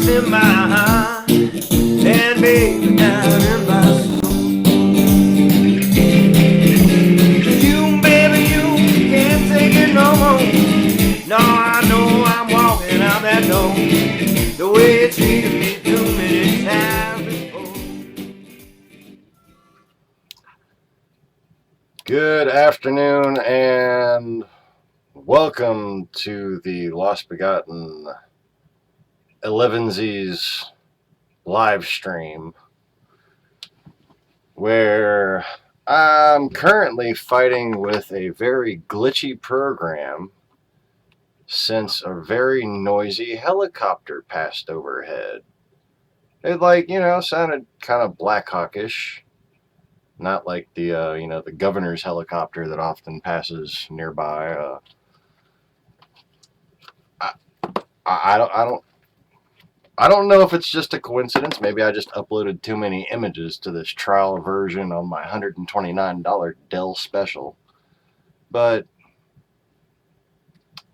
it's in my heart and baby down in my soul. You, baby, you can't take it no more. No, I know I'm walking out that door the way it treated me too many times before. Good afternoon and welcome to the Lost Begotten 11Z's live stream, where I'm currently fighting with a very glitchy program since a very noisy helicopter passed overhead. It sounded kind of Black Hawkish. Not like the the governor's helicopter that often passes nearby. I don't know if it's just a coincidence. Maybe I just uploaded too many images to this trial version on my $129 Dell Special. But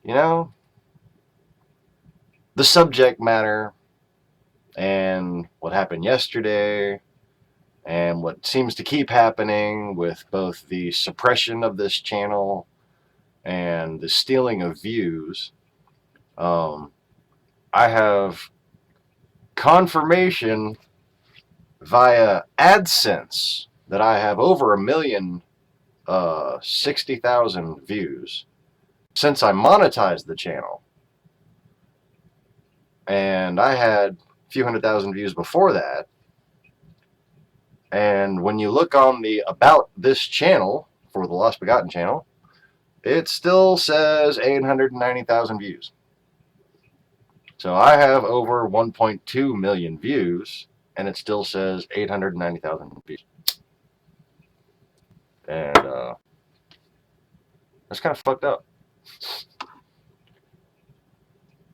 the subject matter and what happened yesterday and what seems to keep happening with both the suppression of this channel and the stealing of views, I have confirmation via AdSense that I have over 1,060,000 views since I monetized the channel. And I had a few 100,000 views before that. And when you look on the About This channel for the Lost Begotten channel, it still says 890,000 views. So I have over 1.2 million views, and it still says 890,000 views. And that's kind of fucked up.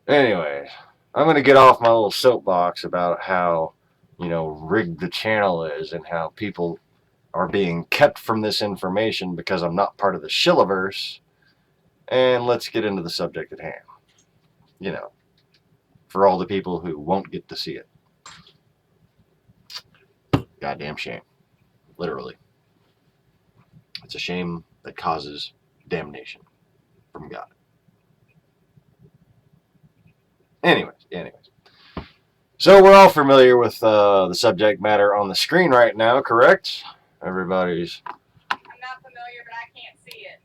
Anyway, I'm going to get off my little soapbox about how, rigged the channel is and how people are being kept from this information because I'm not part of the Shilliverse. And let's get into the subject at hand. For all the people who won't get to see it. Goddamn shame. Literally. It's a shame that causes damnation from God. Anyways. So we're all familiar with the subject matter on the screen right now, correct? Everybody's... I'm not familiar, but I can't see it.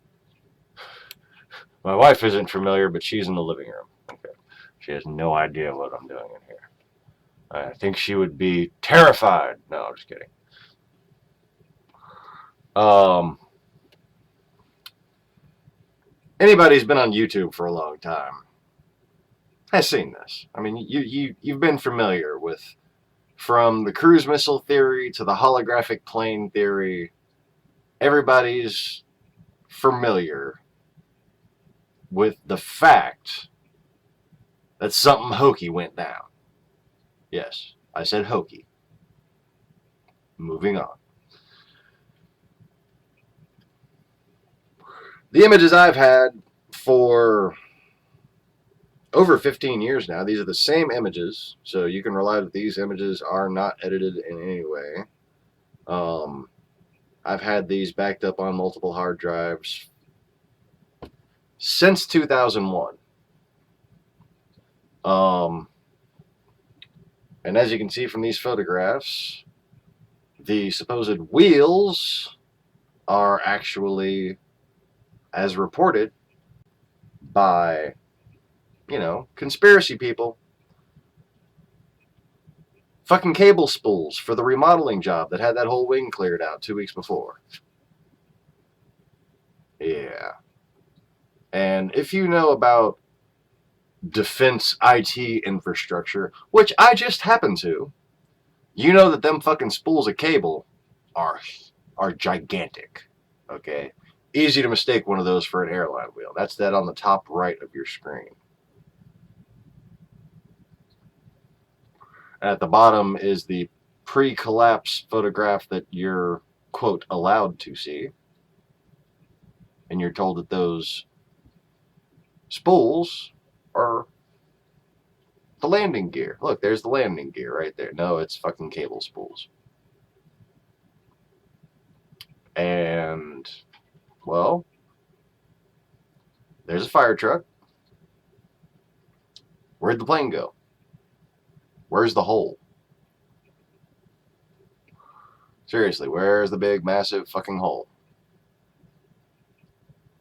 My wife isn't familiar, but she's in the living room. Okay. She has no idea what I'm doing in here. I think she would be terrified. No, I'm just kidding. Anybody who's been on YouTube for a long time has seen this. I mean, you've been familiar with, from the cruise missile theory to the holographic plane theory, everybody's familiar with the fact that something hokey went down. Yes, I said hokey. Moving on. The images I've had for over 15 years now, these are the same images, so you can rely that these images are not edited in any way. I've had these backed up on multiple hard drives since 2001. And as you can see from these photographs, the supposed wheels are actually, as reported by, conspiracy people, fucking cable spools for the remodeling job that had that whole wing cleared out 2 weeks before. Yeah. And if you know about defense IT infrastructure, which I just happen to, you know that them fucking spools of cable are gigantic. Okay? Easy to mistake one of those for an airline wheel. That's that on the top right of your screen. At the bottom is the pre-collapse photograph that you're, quote, allowed to see. And you're told that those spools are The landing gear. Look, there's the landing gear right there. No, it's fucking cable spools. And, well, there's a fire truck. Where'd the plane go? Where's the hole? Seriously, where's the big, massive fucking hole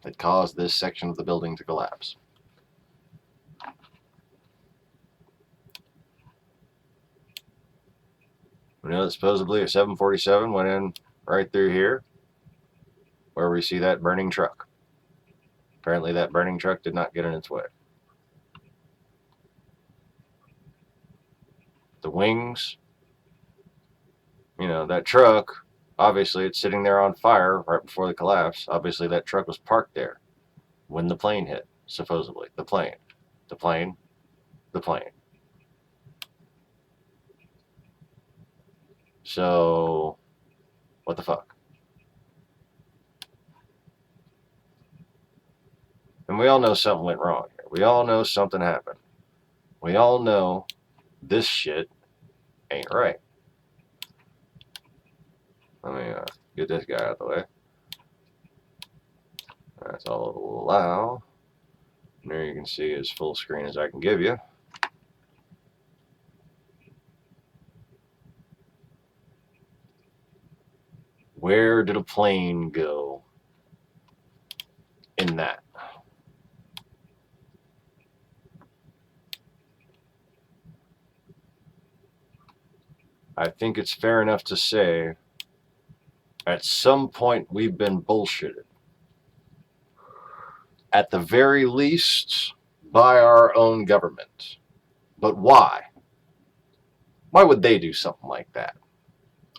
that caused this section of the building to collapse? We know that supposedly a 747 went in right through here where we see that burning truck. Apparently that burning truck did not get in its way. The wings, you know, that truck, obviously it's sitting there on fire right before the collapse. Obviously that truck was parked there when the plane hit, supposedly. The plane. So, what the fuck? And we all know something went wrong here. We all know something happened. We all know this shit ain't right. Let me get this guy out of the way. That's all it will allow. And there you can see as full screen as I can give you. Where did a plane go in that? I think it's fair enough to say at some point we've been bullshitted. At the very least, by our own government. But why? Why would they do something like that?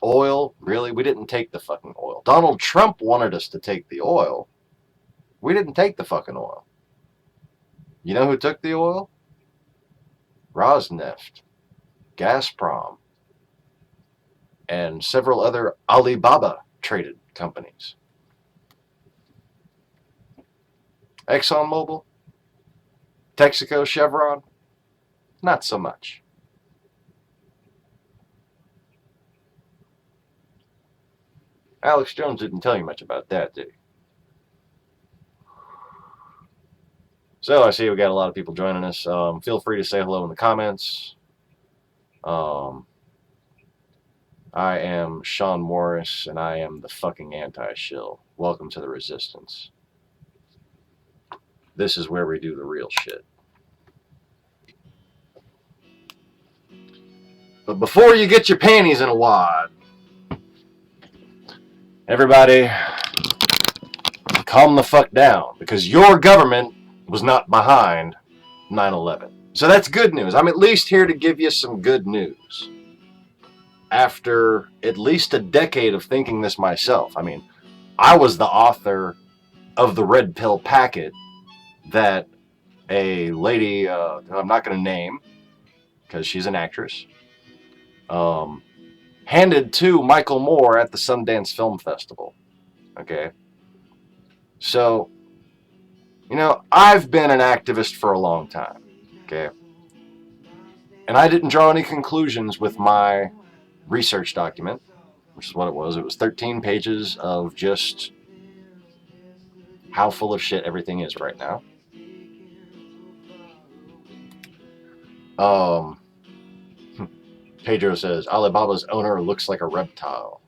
Oil? Really? We didn't take the fucking oil. Donald Trump wanted us to take the oil. We didn't take the fucking oil. You know who took the oil? Rosneft, Gazprom, and several other Alibaba traded companies. ExxonMobil, Texaco, Chevron, not so much. Alex Jones didn't tell you much about that, did he? So I see we got a lot of people joining us. Feel free to say hello in the comments. I am Sean Morris, and I am the fucking anti-shill. Welcome to the Resistance. This is where we do the real shit. But before you get your panties in a wad, everybody calm the fuck down, because your government was not behind 9/11. So that's good news. I'm at least here to give you some good news. After at least a decade of thinking this myself. I mean, I was the author of the red pill packet that a lady, who I'm not going to name because she's an actress, handed to Michael Moore at the Sundance Film Festival. Okay. So, you know, I've been an activist for a long time. Okay. And I didn't draw any conclusions with my research document, which is what it was. It was 13 pages of just how full of shit everything is right now. Pedro says, Alibaba's owner looks like a reptile.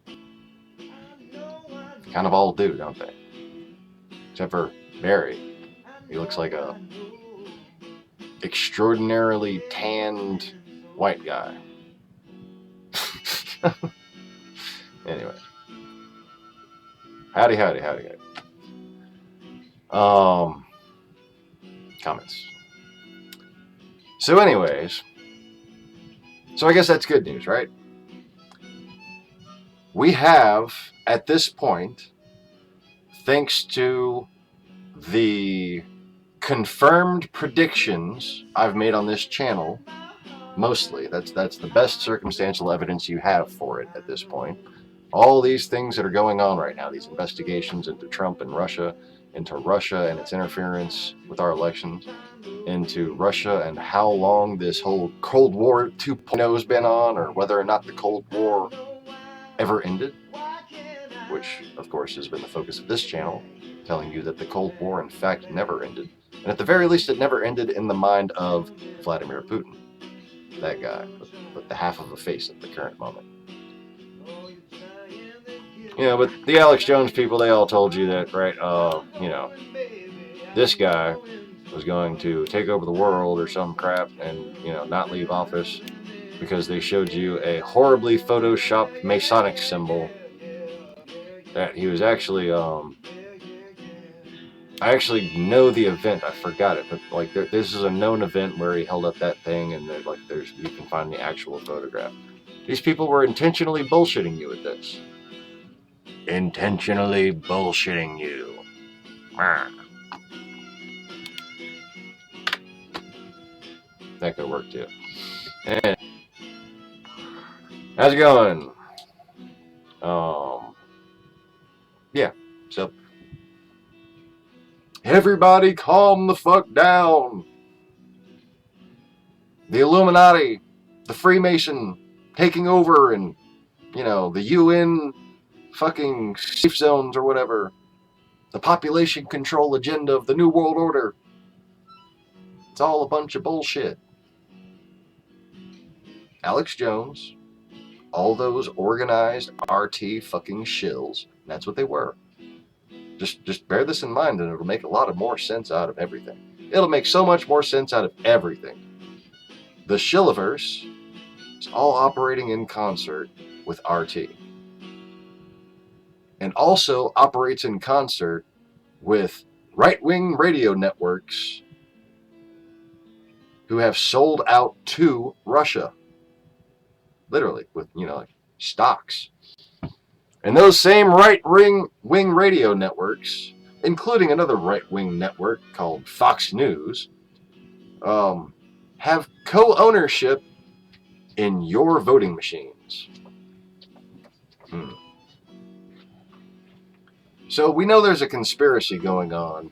Kind of all do, don't they? Except for Barry. He looks like a extraordinarily tanned white guy. Anyway. Howdy. Comments. So anyways, so I guess that's good news, right? We have, at this point, thanks to the confirmed predictions I've made on this channel, mostly, that's the best circumstantial evidence you have for it at this point. All these things that are going on right now, these investigations into Trump and Russia, into Russia and its interference with our elections, into Russia and how long this whole Cold War 2.0 has been on, or whether or not the Cold War ever ended, which of course has been the focus of this channel, telling you that the Cold War in fact never ended. And at the very least, it never ended in the mind of Vladimir Putin, that guy with the half of a face at the current moment. You know, but the Alex Jones people, they all told you that, right, you know, this guy was going to take over the world or some crap and, you know, not leave office because they showed you a horribly photoshopped Masonic symbol that he was actually, I actually know the event, I forgot it, but like this is a known event where he held up that thing and like you can find the actual photograph. These people were intentionally bullshitting you with this. Intentionally bullshitting you. That could work too. And how's it going? Yeah, so everybody calm the fuck down. The Illuminati, the Freemason taking over, and, you know, the UN fucking safe zones or whatever. The population control agenda of the New World Order. It's all a bunch of bullshit. Alex Jones, all those organized RT fucking shills, that's what they were. Just bear this in mind and it'll make a lot of more sense out of everything. It'll make so much more sense out of everything. The Shilliverse is all operating in concert with RT. And also operates in concert with right-wing radio networks who have sold out to Russia. Literally, with, you know, like stocks. And those same right-wing radio networks, including another right-wing network called Fox News, have co-ownership in your voting machines. So we know there's a conspiracy going on,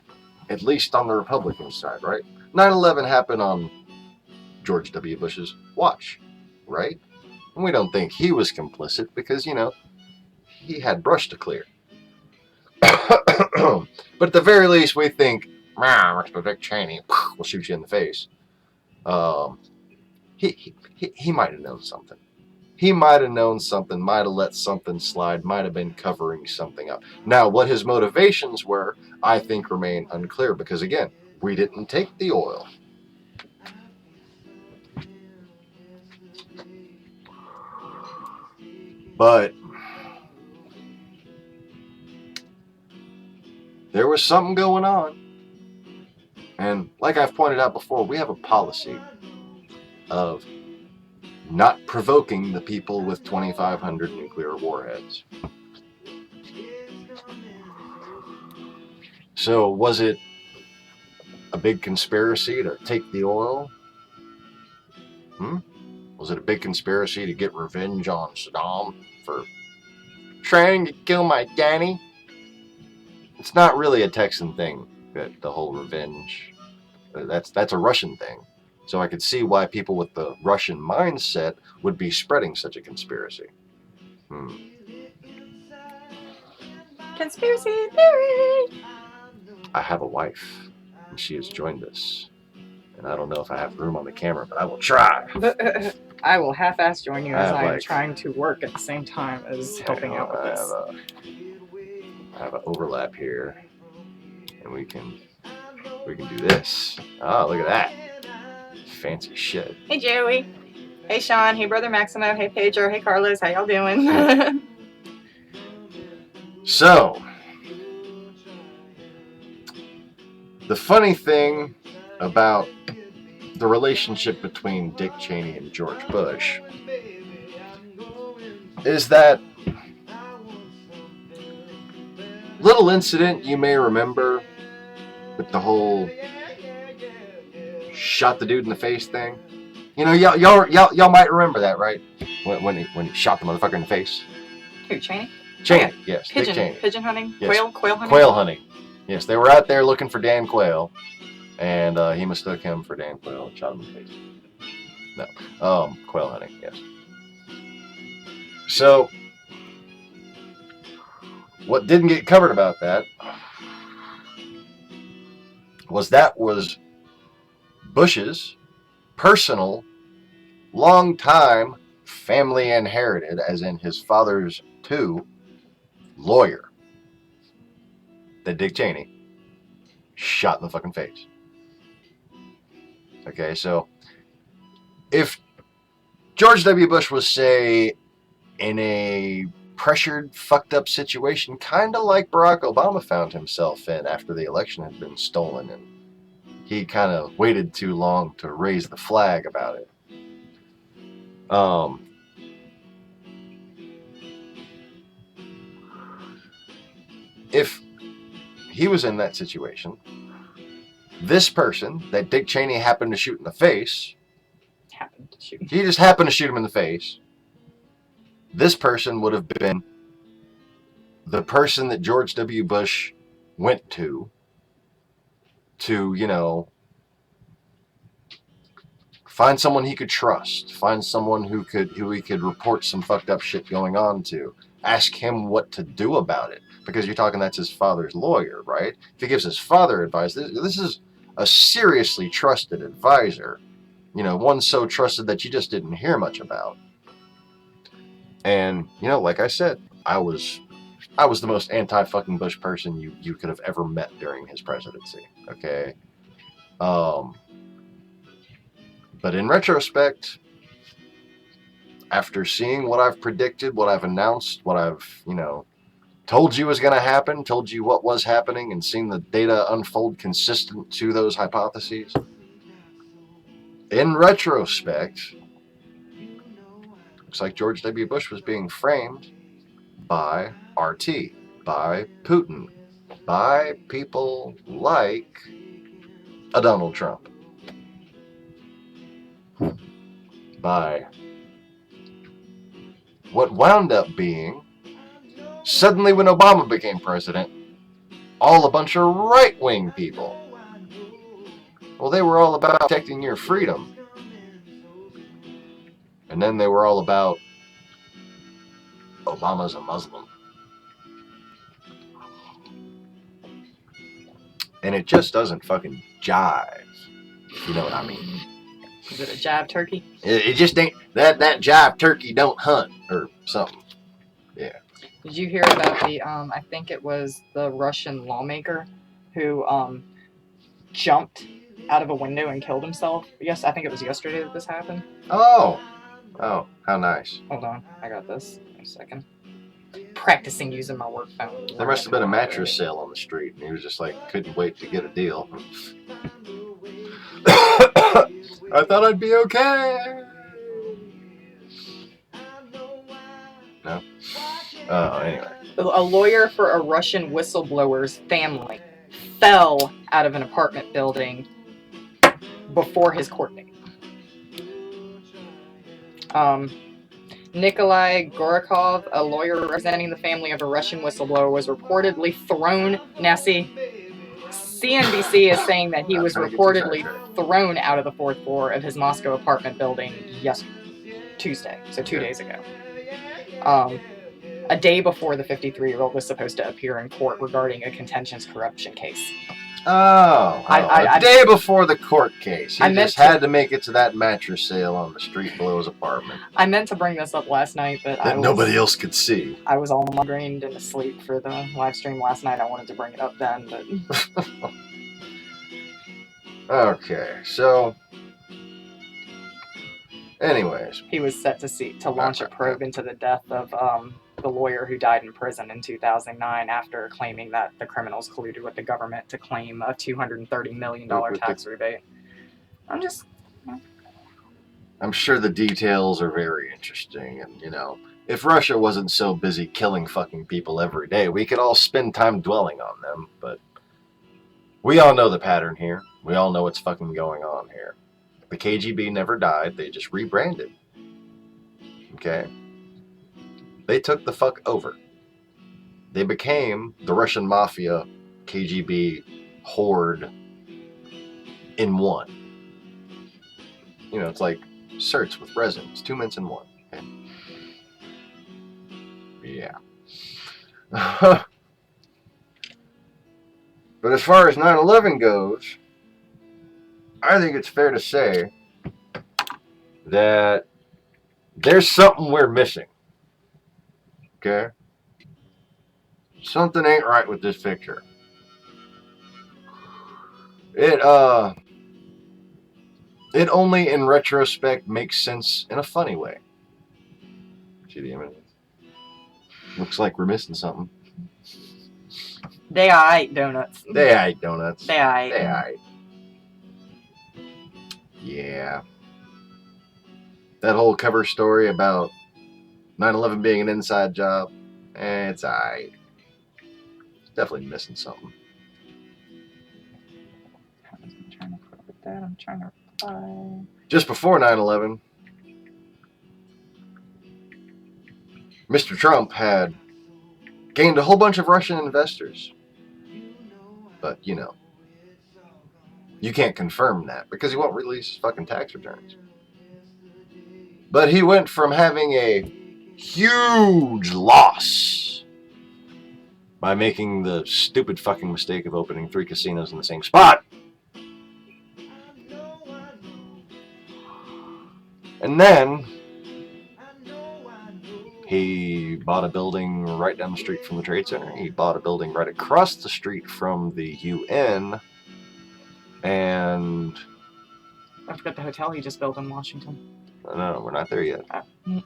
at least on the Republican side, right? 9/11 happened on George W. Bush's watch, right? And we don't think he was complicit because, you know, he had brush to clear. But at the very least, we think, Mr. Dick Cheney will shoot you in the face. He might have known something. He might have known something, might have let something slide, might have been covering something up. Now, what his motivations were, I think, remain unclear because, again, we didn't take the oil. But there was something going on. And like I've pointed out before, we have a policy of not provoking the people with 2,500 nuclear warheads. So was it a big conspiracy to take the oil? Was it a big conspiracy to get revenge on Saddam for trying to kill my daddy? It's not really a Texan thing, that the whole revenge. That's a Russian thing. So I could see why people with the Russian mindset would be spreading such a conspiracy. Conspiracy theory! I have a wife, and she has joined us. And I don't know if I have room on the camera, but I will try. I will half-ass join you as I am like, trying to work at the same time as helping out with this. I have an overlap here, and we can do this. Oh, look at that. Fancy shit. Hey Joey. Hey Sean. Hey Brother Maximo. Hey Pedro. Hey Carlos. How y'all doing? So, the funny thing about the relationship between Dick Cheney and George Bush is that little incident you may remember with the whole shot the dude in the face thing. You know, y'all might remember that, right? When he shot the motherfucker in the face. Who, Cheney? Cheney, yes, Dick Cheney. Pigeon hunting? Yes. Quail hunting? Quail hunting. Yes, they were out there looking for Dan Quayle. And he mistook him for Dan Quayle and shot him in the face. No. Quail hunting, yes. So, what didn't get covered about that was Bush's personal, long-time, family inherited, as in his father's too, lawyer that Dick Cheney shot in the fucking face. Okay, so if George W. Bush was, say, in a pressured, fucked up situation, kind of like Barack Obama found himself in after the election had been stolen, and he kind of waited too long to raise the flag about it. If he was in that situation, this person that Dick Cheney happened to shoot in the face, he just happened to shoot him in the face, this person would have been the person that George W. Bush went to, you know, find someone he could trust, find someone who he could report some fucked up shit going on to, ask him what to do about it, because you're talking that's his father's lawyer, right? If he gives his father advice, this is a seriously trusted advisor, you know, one so trusted that you just didn't hear much about. And, you know, like I said, I was the most anti-fucking Bush person you could have ever met during his presidency, okay? But in retrospect, after seeing what I've predicted, what I've announced, what I've, you know, told you was going to happen, told you what was happening, and seen the data unfold consistent to those hypotheses, in retrospect, looks like George W. Bush was being framed by RT, by Putin, by people like a Donald Trump, by what wound up being, suddenly when Obama became president, all a bunch of right-wing people. Well, they were all about protecting your freedom. And then they were all about Obama's a Muslim. And it just doesn't fucking jive, if you know what I mean. Is it a jive turkey? It just ain't, that jive turkey don't hunt, or something. Yeah. Did you hear about the, I think it was the Russian lawmaker who jumped out of a window and killed himself? Yes, I think it was yesterday that this happened. Oh, how nice. Hold on, I got this. Wait a second. Practicing using my work phone. There must have been a mattress sale on the street, and he was just like, couldn't wait to get a deal. I thought I'd be okay. No? Oh, anyway. A lawyer for a Russian whistleblower's family fell out of an apartment building before his court date. Nikolai Gorakov, a lawyer representing the family of a Russian whistleblower, was reportedly thrown. Now, see, CNBC is saying that he was reportedly thrown out of the fourth floor of his Moscow apartment building Tuesday, so 2 days ago. A day before the 53-year-old was supposed to appear in court regarding a contentious corruption case. A day before the court case. He just had to make it to that mattress sale on the street below his apartment. I meant to bring this up last night, but nobody else could see. I was all migrained and asleep for the live stream last night. I wanted to bring it up then, but... Okay, so... Anyways. He was set to launch a probe into the death of the lawyer who died in prison in 2009 after claiming that the criminals colluded with the government to claim a $230 million tax rebate. I'm sure the details are very interesting, and, you know, if Russia wasn't so busy killing fucking people every day, we could all spend time dwelling on them, but we all know the pattern here. We all know what's fucking going on here. The KGB never died, they just rebranded. Okay? They took the fuck over. They became the Russian mafia, KGB horde in one. You know, it's like certs with resin. It's 2 mints in one. Okay. Yeah. But as far as 9/11 goes, I think it's fair to say that there's something we're missing. Okay? Something ain't right with this picture. It only in retrospect makes sense in a funny way. See the image? Looks like we're missing something. They aight donuts. They aight donuts. They aight. They aight. Yeah. That whole cover story about 9/11 being an inside job, it's aight. Definitely missing something. I'm trying to put that. I'm trying to reply. Just before 9/11, Mr. Trump had gained a whole bunch of Russian investors. But, you know, you can't confirm that because he won't release his fucking tax returns. But he went from having a huge loss by making the stupid fucking mistake of opening 3 casinos in the same spot. And then he bought a building right down the street from the Trade Center. He bought a building right across the street from the UN. And Don't forget the hotel he just built in Washington. no, we're not there yet. Oh.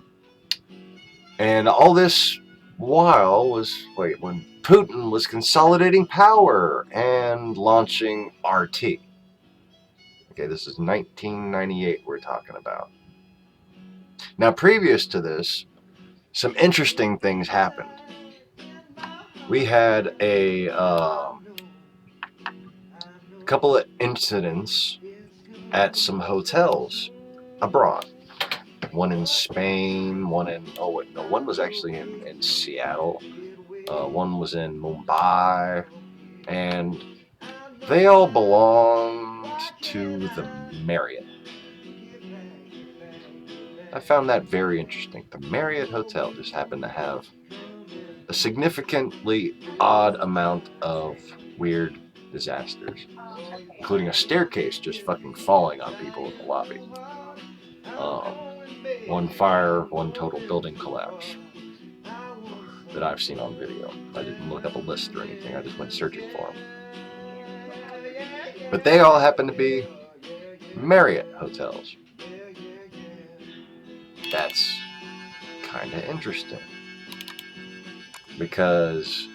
And all this while was, when Putin was consolidating power and launching RT. Okay, this is 1998 we're talking about. Now, previous to this, some interesting things happened. We had a couple of incidents at some hotels abroad. One in Spain, one was actually in Seattle. One was in Mumbai. And they all belonged to the Marriott. I found that very interesting. The Marriott Hotel just happened to have a significantly odd amount of weird disasters, including a staircase just fucking falling on people in the lobby. One fire, one total building collapse that I've seen on video. I didn't look up a list or anything. I just went searching for them. But they all happen to be Marriott hotels. That's kind of interesting. Because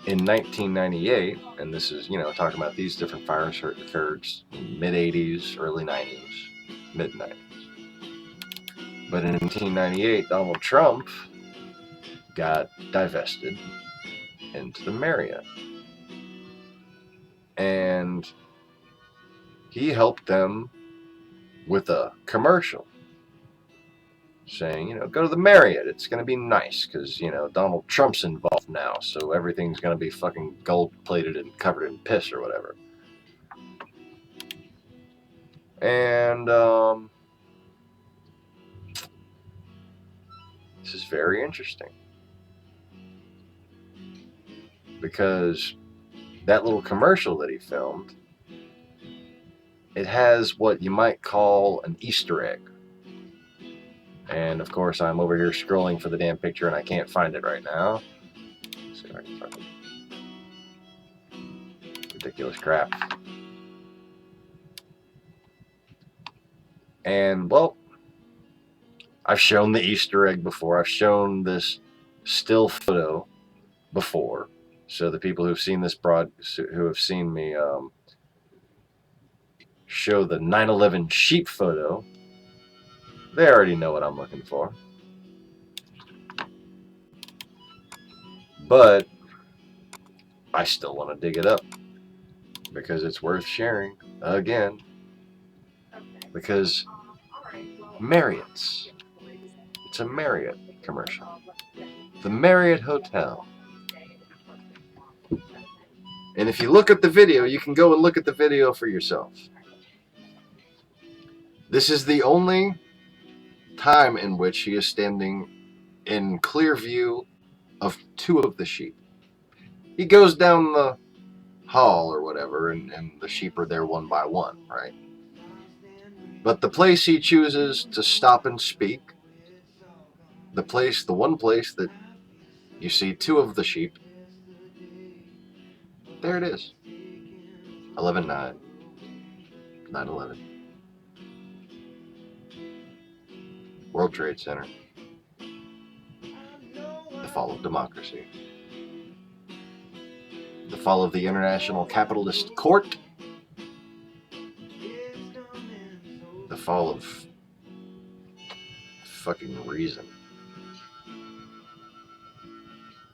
in 1998, and this is, talking about these different fires occurred in mid-80s, early 90s, mid-90s. But in 1998, Donald Trump got divested into the Marriott. And he helped them with a commercial saying, go to the Marriott. It's going to be nice because, Donald Trump's involved now. So everything's going to be fucking gold-plated and covered in piss or whatever. And this is very interesting. Because that little commercial that he filmed, it has what you might call an Easter egg. And of course, I'm over here scrolling for the damn picture and I can't find it right now. Let's see if I can find it. Ridiculous crap. And, well, I've shown the Easter egg before. I've shown this still photo before. So the people who've seen this who have seen me show the 9/11 sheep photo, they already know what I'm looking for. But I still want to dig it up because it's worth sharing again. Because Marriott's, it's a Marriott commercial. The Marriott Hotel. And if you look at the video, you can go and look at the video for yourself. This is the only time in which he is standing in clear view of two of the sheep. He goes down the hall or whatever, and the sheep are there one by one, right? But the place he chooses to stop and speak, the one place that you see two of the sheep, there it is. 11/9, 9/11. World Trade Center. The fall of democracy. The fall of the international capitalist court. The fall of fucking reason.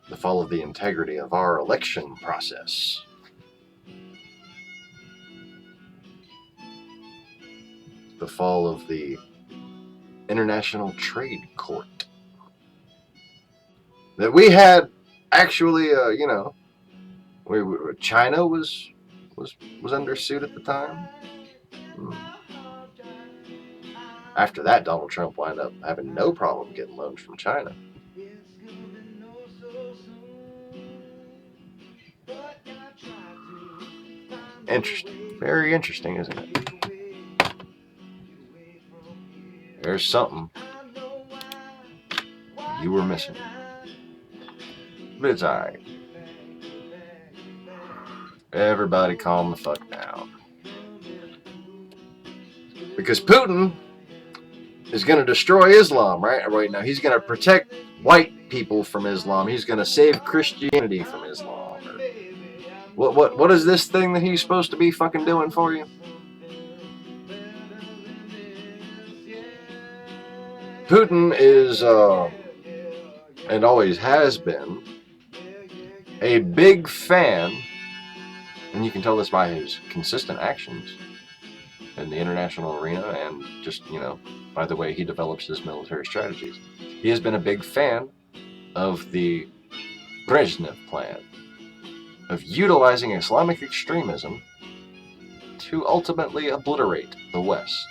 The fall of the integrity of our election process. The fall of the International Trade Court. That we had actually, China was under suit at the time. After that, Donald Trump wound up having no problem getting loans from China. Interesting. Very interesting, isn't it? There's something you were missing. But it's alright. Everybody calm the fuck down. Because Putin is going to destroy Islam, right? Wait, no, he's going to protect white people from Islam. He's going to save Christianity from Islam. What is this thing that he's supposed to be fucking doing for you? Putin is, and always has been, a big fan, and you can tell this by his consistent actions in the international arena and just, by the way he develops his military strategies. He has been a big fan of the Brezhnev plan, of utilizing Islamic extremism to ultimately obliterate the West.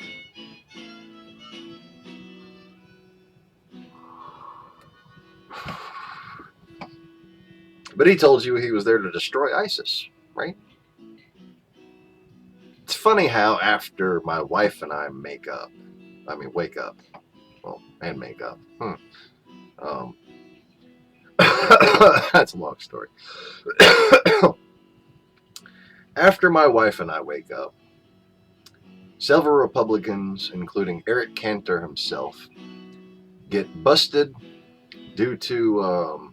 But he told you he was there to destroy ISIS, right? It's funny how after my wife and I wake up, and make up. That's a long story. After my wife and I wake up, several Republicans, including Eric Cantor himself, get busted due to,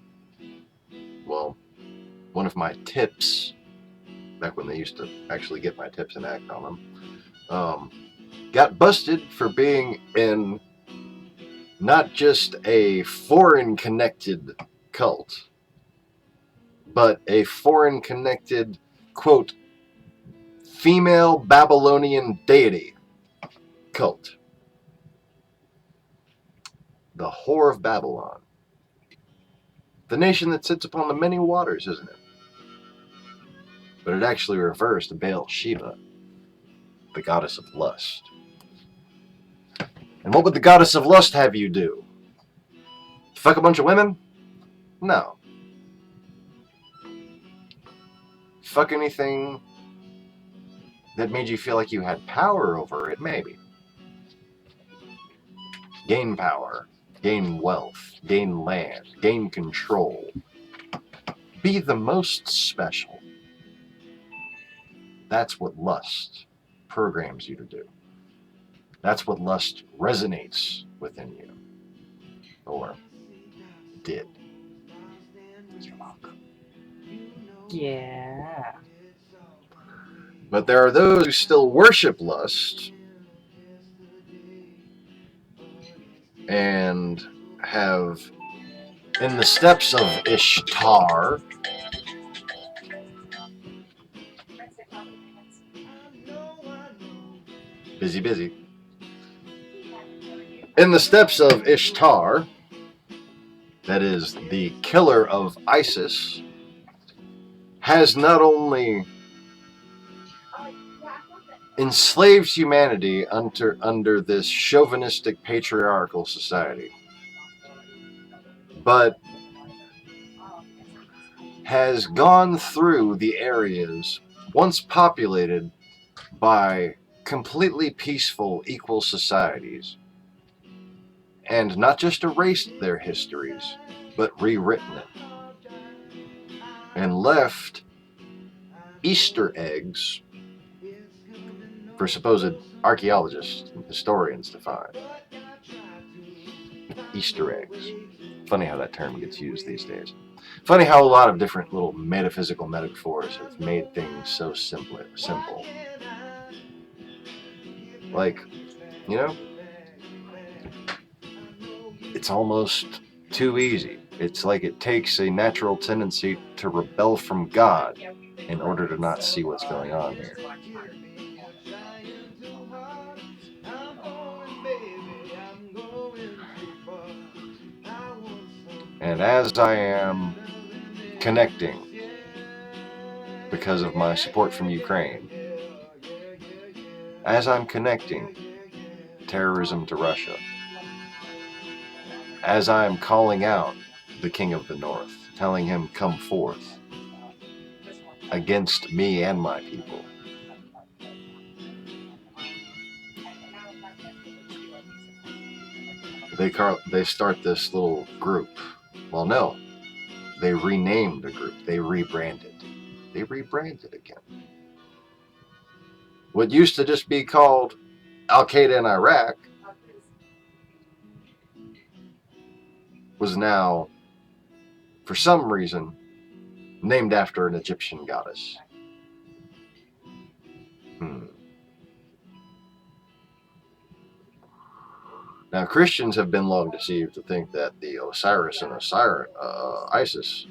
one of my tips, back when they used to actually get my tips and act on them, got busted for being in not just a foreign-connected cult, but a foreign-connected, quote, female Babylonian deity cult. The Whore of Babylon. The nation that sits upon the many waters, isn't it? But it actually refers to Baal Sheba, the goddess of lust. And what would the goddess of lust have you do? Fuck a bunch of women? No. Fuck anything that made you feel like you had power over it, maybe. Gain power, gain wealth, gain land, gain control. Be the most special. That's what lust programs you to do. That's what lust resonates within you. Or did. You're welcome. Yeah. But there are those who still worship lust and have, in the steps of Ishtar, busy. In the steps of Ishtar, that is the killer of Isis, has not only enslaved humanity under this chauvinistic patriarchal society, but has gone through the areas once populated by completely peaceful, equal societies, and not just erased their histories, but rewritten it, and left Easter eggs for supposed archaeologists and historians to find. Easter eggs. Funny how that term gets used these days. Funny how a lot of different little metaphysical metaphors have made things so simple. Like, you know, it's almost too easy. It's like it takes a natural tendency to rebel from God in order to not see what's going on here. And as I am connecting, because of my support from Ukraine, as I'm connecting terrorism to Russia, as I'm calling out the King of the North, telling him come forth against me and my people, they start this little group. Well, no, they renamed the group. They rebranded. They rebranded again. What used to just be called Al-Qaeda in Iraq was now, for some reason, named after an Egyptian goddess. Now, Christians have been long deceived to think that the Osiris and Isis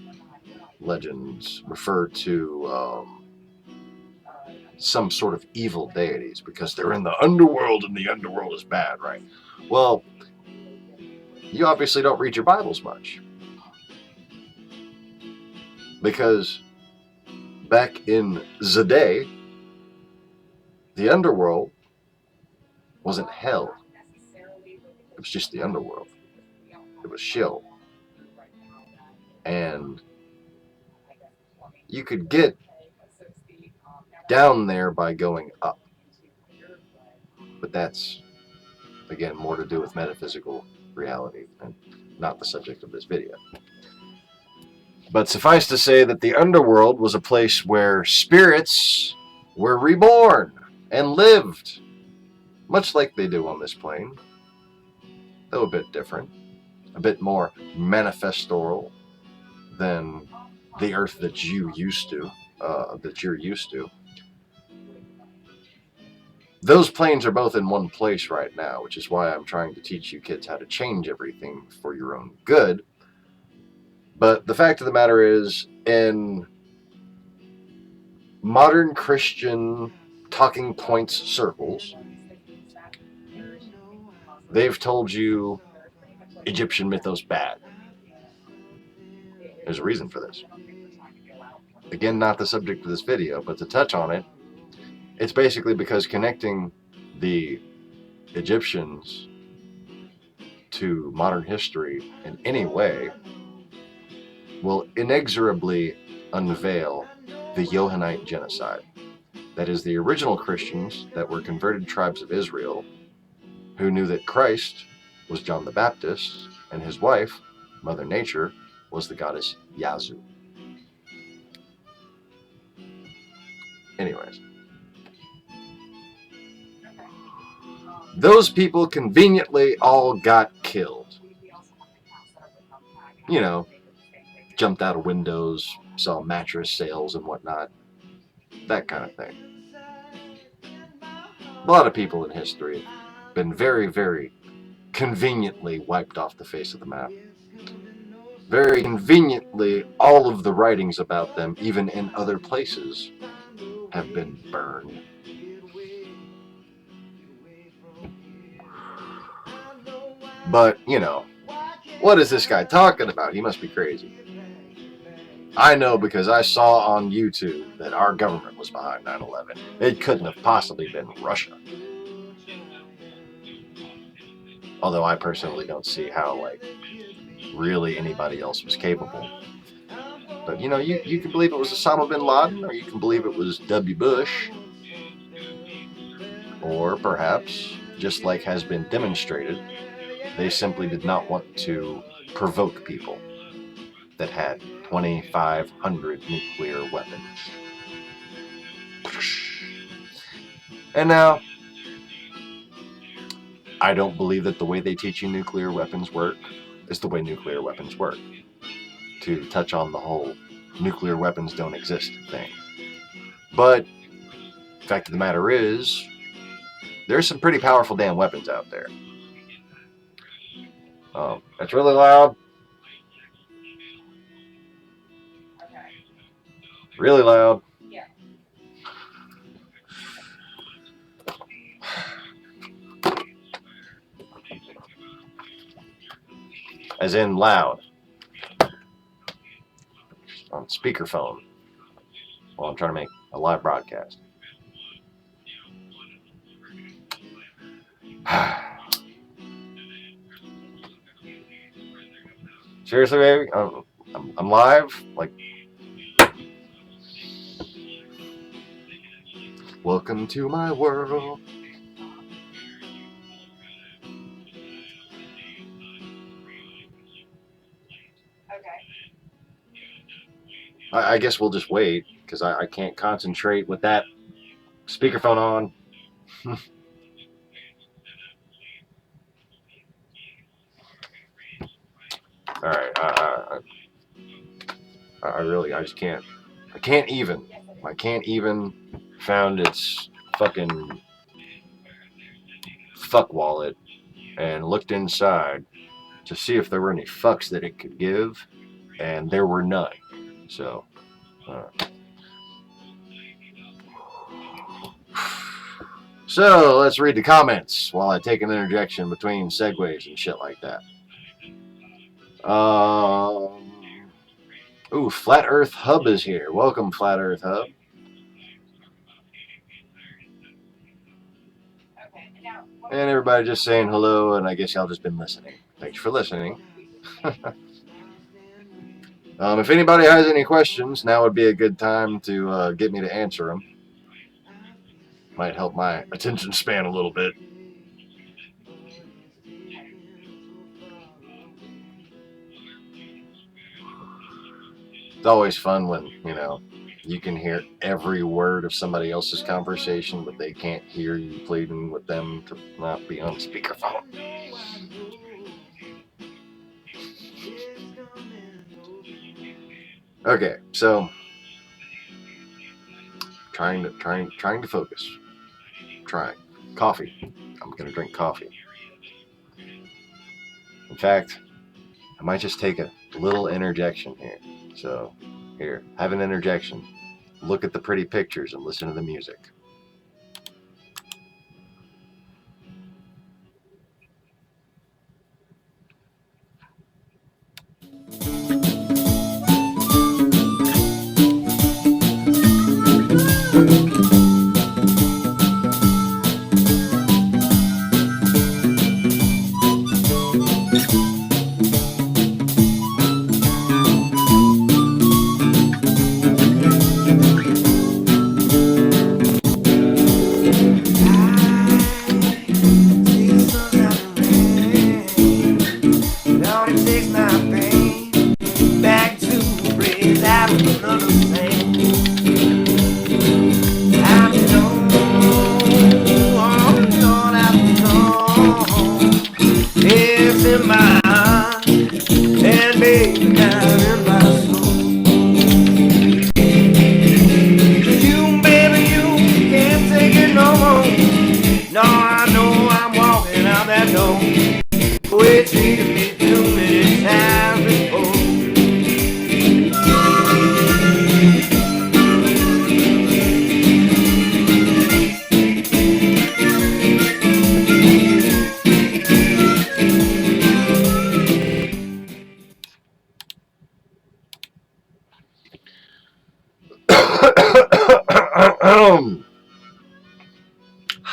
legends refer to some sort of evil deities because they're in the underworld and the underworld is bad, right? Well, you obviously don't read your Bibles much. Because back in the day, the underworld wasn't hell. It was just the underworld. It was Sheol. And you could get down there by going up. But that's, again, more to do with metaphysical reality and not the subject of this video. But suffice to say that the underworld was a place where spirits were reborn and lived, much like they do on this plane, though a bit different, a bit more manifestoral than the earth that you're used to. Those planes are both in one place right now, which is why I'm trying to teach you kids how to change everything for your own good. But the fact of the matter is, in modern Christian talking points circles, they've told you Egyptian mythos bad. There's a reason for this. Again, not the subject of this video, but to touch on it, it's basically because connecting the Egyptians to modern history in any way will inexorably unveil the Johannite genocide. That is, the original Christians that were converted tribes of Israel who knew that Christ was John the Baptist and his wife, Mother Nature, was the goddess Yazoo. Anyways, those people conveniently all got killed. You know, jumped out of windows, saw mattress sales and whatnot. That kind of thing. A lot of people in history have been very, very conveniently wiped off the face of the map. Very conveniently, all of the writings about them, even in other places, have been burned. But, you know, what is this guy talking about? He must be crazy. I know because I saw on YouTube that our government was behind 9/11. It couldn't have possibly been Russia. Although I personally don't see how, like, really anybody else was capable. But, you know, you can believe it was Osama bin Laden, or you can believe it was W. Bush. Or perhaps, just like has been demonstrated, they simply did not want to provoke people that had 2,500 nuclear weapons. And now, I don't believe that the way they teach you nuclear weapons work is the way nuclear weapons work. To touch on the whole nuclear weapons don't exist thing. But the fact of the matter is, there's some pretty powerful damn weapons out there. That's really loud. Really loud. Yeah. As in loud. On speakerphone. While I'm trying to make a live broadcast. Seriously, baby? I'm live? Like, welcome to my world. Okay. I guess we'll just wait, because I can't concentrate with that speakerphone on. Alright, I just can't. I can't even found its fucking fuck wallet and looked inside to see if there were any fucks that it could give, and there were none. So, so let's read the comments while I take an interjection between segues and shit like that. Ooh, Flat Earth Hub is here. Welcome, Flat Earth Hub. Okay. Now, And everybody just saying hello, and I guess y'all just been listening. Thanks for listening. If anybody has any questions, now would be a good time to get me to answer them. Might help my attention span a little bit. It's always fun when, you know, you can hear every word of somebody else's conversation, but they can't hear you pleading with them to not be on speakerphone. Okay, so trying to focus. Trying. Coffee. I'm gonna drink coffee. In fact, I might just take a little interjection here. So, here, have an interjection. Look at the pretty pictures and listen to the music.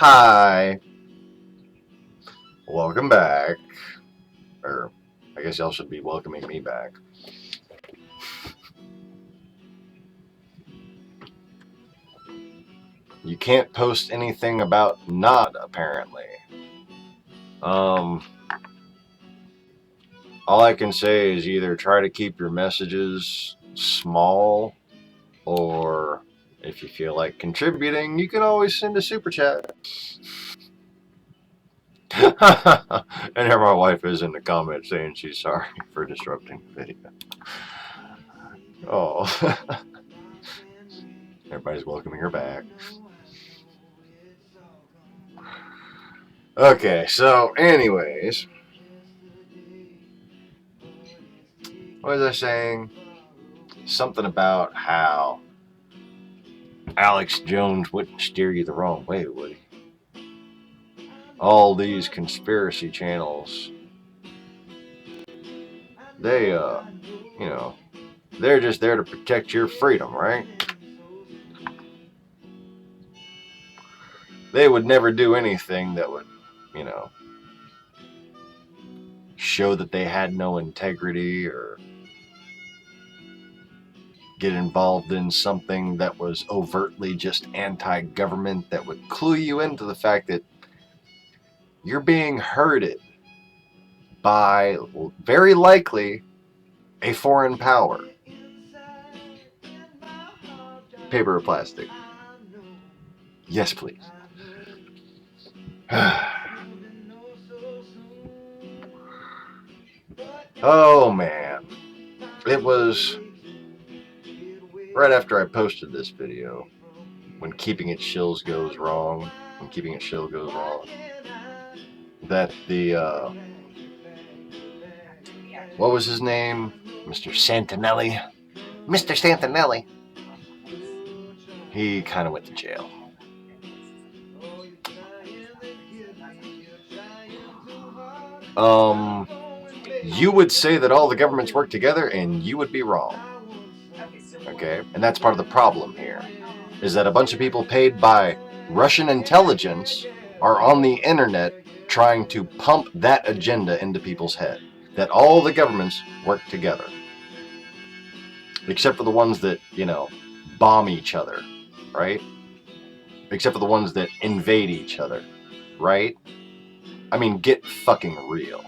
Hi. Welcome back. Or, I guess y'all should be welcoming me back. You can't post anything about not, apparently. All I can say is either try to keep your messages small, or if you feel like contributing, you can always send a super chat. And here my wife is in the comments saying she's sorry for disrupting the video. Oh. Everybody's welcoming her back. Okay, so anyways, what was I saying? Something about how Alex Jones wouldn't steer you the wrong way, would he? All these conspiracy channels, they, you know, they're just there to protect your freedom, right? They would never do anything that would, you know, show that they had no integrity or get involved in something that was overtly just anti-government that would clue you into the fact that you're being herded by, very likely, a foreign power. Paper or plastic? Yes, please. Oh, man. It was right after I posted this video, when keeping it shills goes wrong, that the, what was his name? Mr. Santinelli. He kind of went to jail. You would say that all the governments work together, and you would be wrong. Okay? And that's part of the problem here, is that a bunch of people paid by Russian intelligence are on the internet trying to pump that agenda into people's head, that all the governments work together. Except for the ones that, you know, bomb each other, right? Except for the ones that invade each other, right? I mean, get fucking real.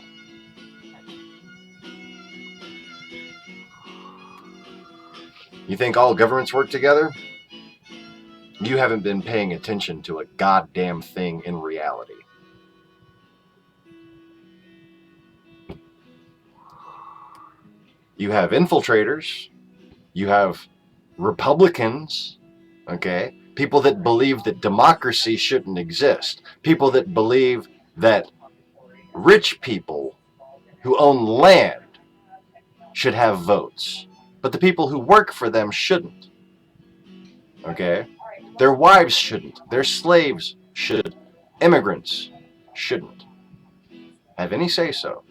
You think all governments work together? You haven't been paying attention to a goddamn thing in reality. You have infiltrators. You have Republicans, okay? People that believe that democracy shouldn't exist. People that believe that rich people who own land should have votes, but the people who work for them shouldn't. Okay? Their wives shouldn't. Their slaves should. Immigrants shouldn't have any say-so.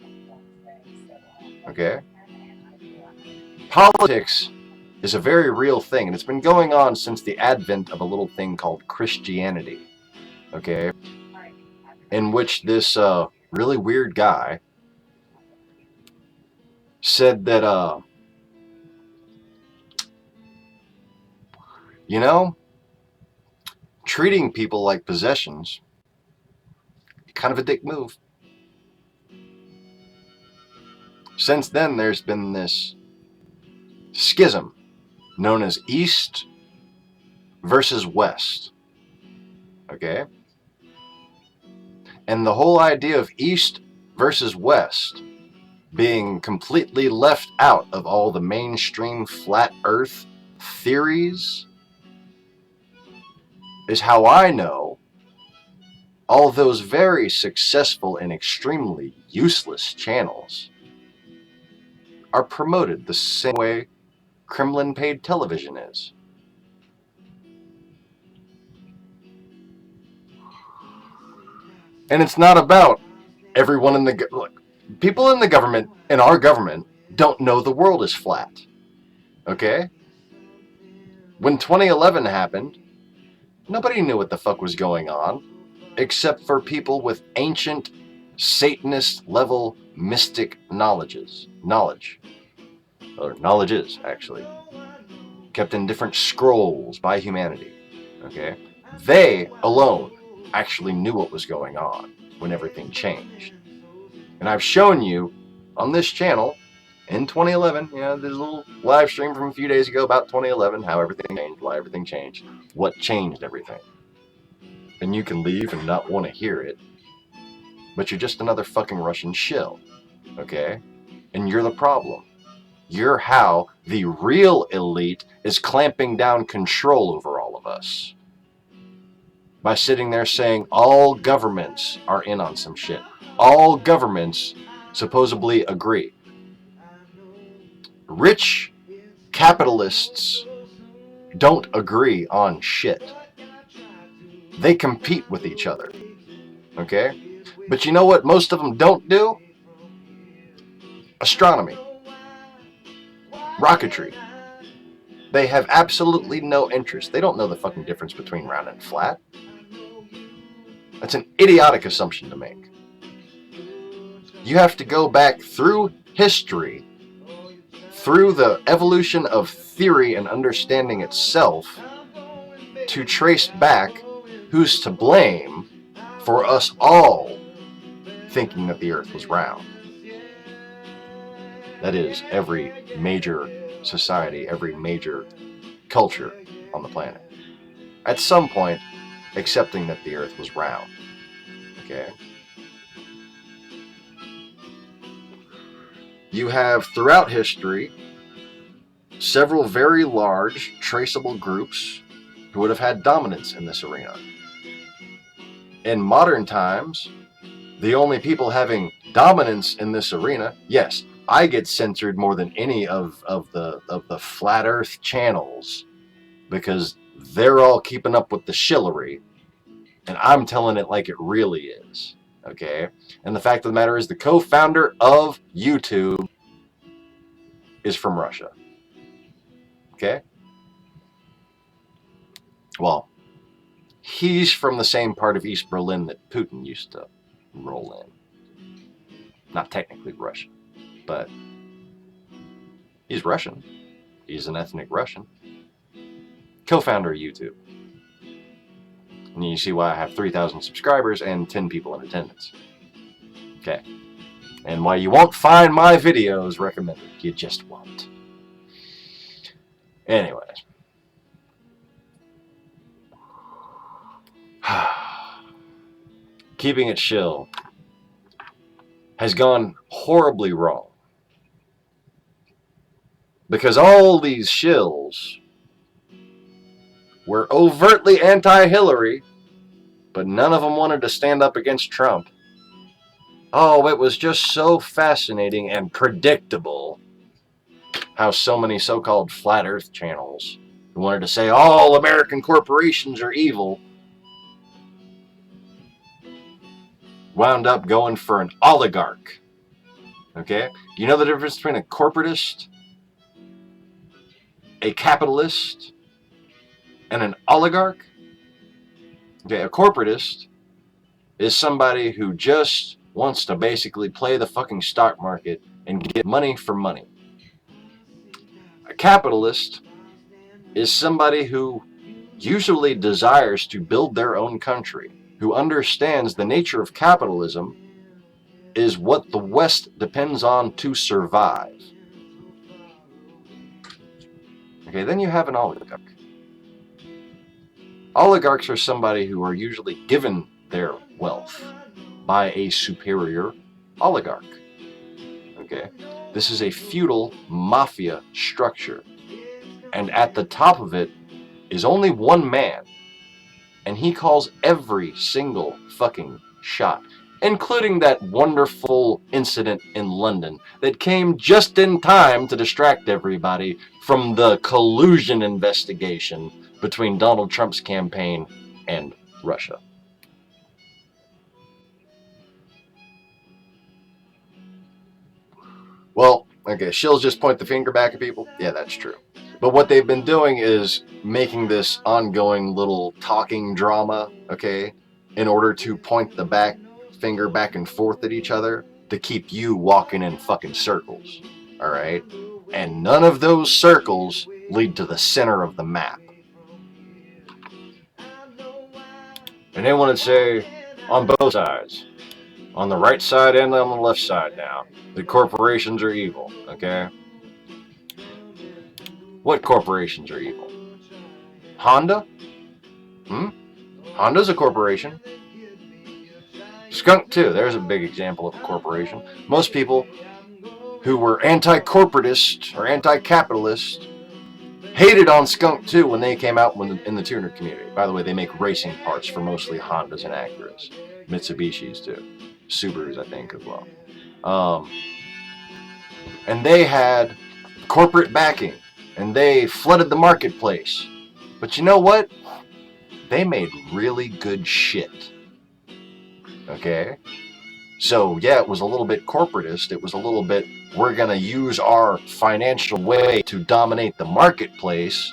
Okay? Politics is a very real thing, and it's been going on since the advent of a little thing called Christianity. Okay? In which this really weird guy said that, you know, treating people like possessions, kind of a dick move. Since then, there's been this schism known as East versus West. Okay? And the whole idea of East versus West being completely left out of all the mainstream flat earth theories is how I know all those very successful and extremely useless channels are promoted the same way Kremlin paid television is. And it's not about everyone in the... Look, people in the government, in our government, don't know the world is flat. Okay? When 2011 happened, nobody knew what the fuck was going on. except for people with ancient Satanist level mystic knowledges. Knowledges, actually. Kept in different scrolls by humanity. Okay? They alone actually knew what was going on when everything changed. And I've shown you on this channel in 2011, there's a little live stream from a few days ago about 2011, how everything changed, why everything changed, what changed everything. And you can leave and not want to hear it, but you're just another fucking Russian shill, okay? And you're the problem. You're how the real elite is clamping down control over all of us. By sitting there saying all governments are in on some shit. All governments supposedly agree. Rich capitalists don't agree on shit. They compete with each other. Okay? But you know what most of them don't do? Astronomy. Rocketry. They have absolutely no interest. They don't know the fucking difference between round and flat. That's an idiotic assumption to make. You have to go back through history, through the evolution of theory and understanding itself, to trace back who's to blame for us all thinking that the earth was round. That is, every major society, every major culture on the planet, at some point accepting that the earth was round. Okay? You have, throughout history, several very large, traceable groups who would have had dominance in this arena. In modern times, the only people having dominance in this arena, yes, I get censored more than any of the flat earth channels because they're all keeping up with the shillery, and I'm telling it like it really is. Okay? And the fact of the matter is, the co-founder of YouTube is from Russia. Okay? Well, he's from the same part of East Berlin that Putin used to roll in. Not technically Russian, but he's Russian. He's an ethnic Russian. Co-founder of YouTube. And you see why I have 3,000 subscribers and 10 people in attendance. Okay. And why you won't find my videos recommended. You just won't. Anyways. Keeping it chill has gone horribly wrong. Because all these shills were overtly anti-Hillary, but none of them wanted to stand up against Trump. Oh, it was just so fascinating and predictable how so many so-called flat earth channels who wanted to say all American corporations are evil wound up going for an oligarch. Okay? You know the difference between a corporatist, a capitalist, and an oligarch? Okay, a corporatist is somebody who just wants to basically play the fucking stock market and get money for money. A capitalist is somebody who usually desires to build their own country, who understands the nature of capitalism is what the West depends on to survive. Okay, then you have an oligarch. Oligarchs are somebody who are usually given their wealth by a superior oligarch. Okay? This is a feudal mafia structure. And at the top of it is only one man. And he calls every single fucking shot. Including that wonderful incident in London that came just in time to distract everybody from the collusion investigation between Donald Trump's campaign and Russia. Well, okay, shills just point the finger back at people. Yeah, that's true. But what they've been doing is making this ongoing little talking drama, okay, in order to point the back finger back and forth at each other to keep you walking in fucking circles. All right? And none of those circles lead to the center of the map. And they want to say on both sides, on the right side and on the left side now, that corporations are evil, okay? What corporations are evil? Honda? Honda's a corporation. Skunk too, there's a big example of a corporation. Most people who were anti-corporatist or anti-capitalist hated on Skunk too when they came out in the tuner community. By the way, they make racing parts for mostly Hondas and Acuras. Mitsubishis too. Subarus, I think, as well. And they had corporate backing, and they flooded the marketplace. But you know what? They made really good shit. Okay? So, yeah, it was a little bit corporatist. It was a little bit, we're going to use our financial way to dominate the marketplace.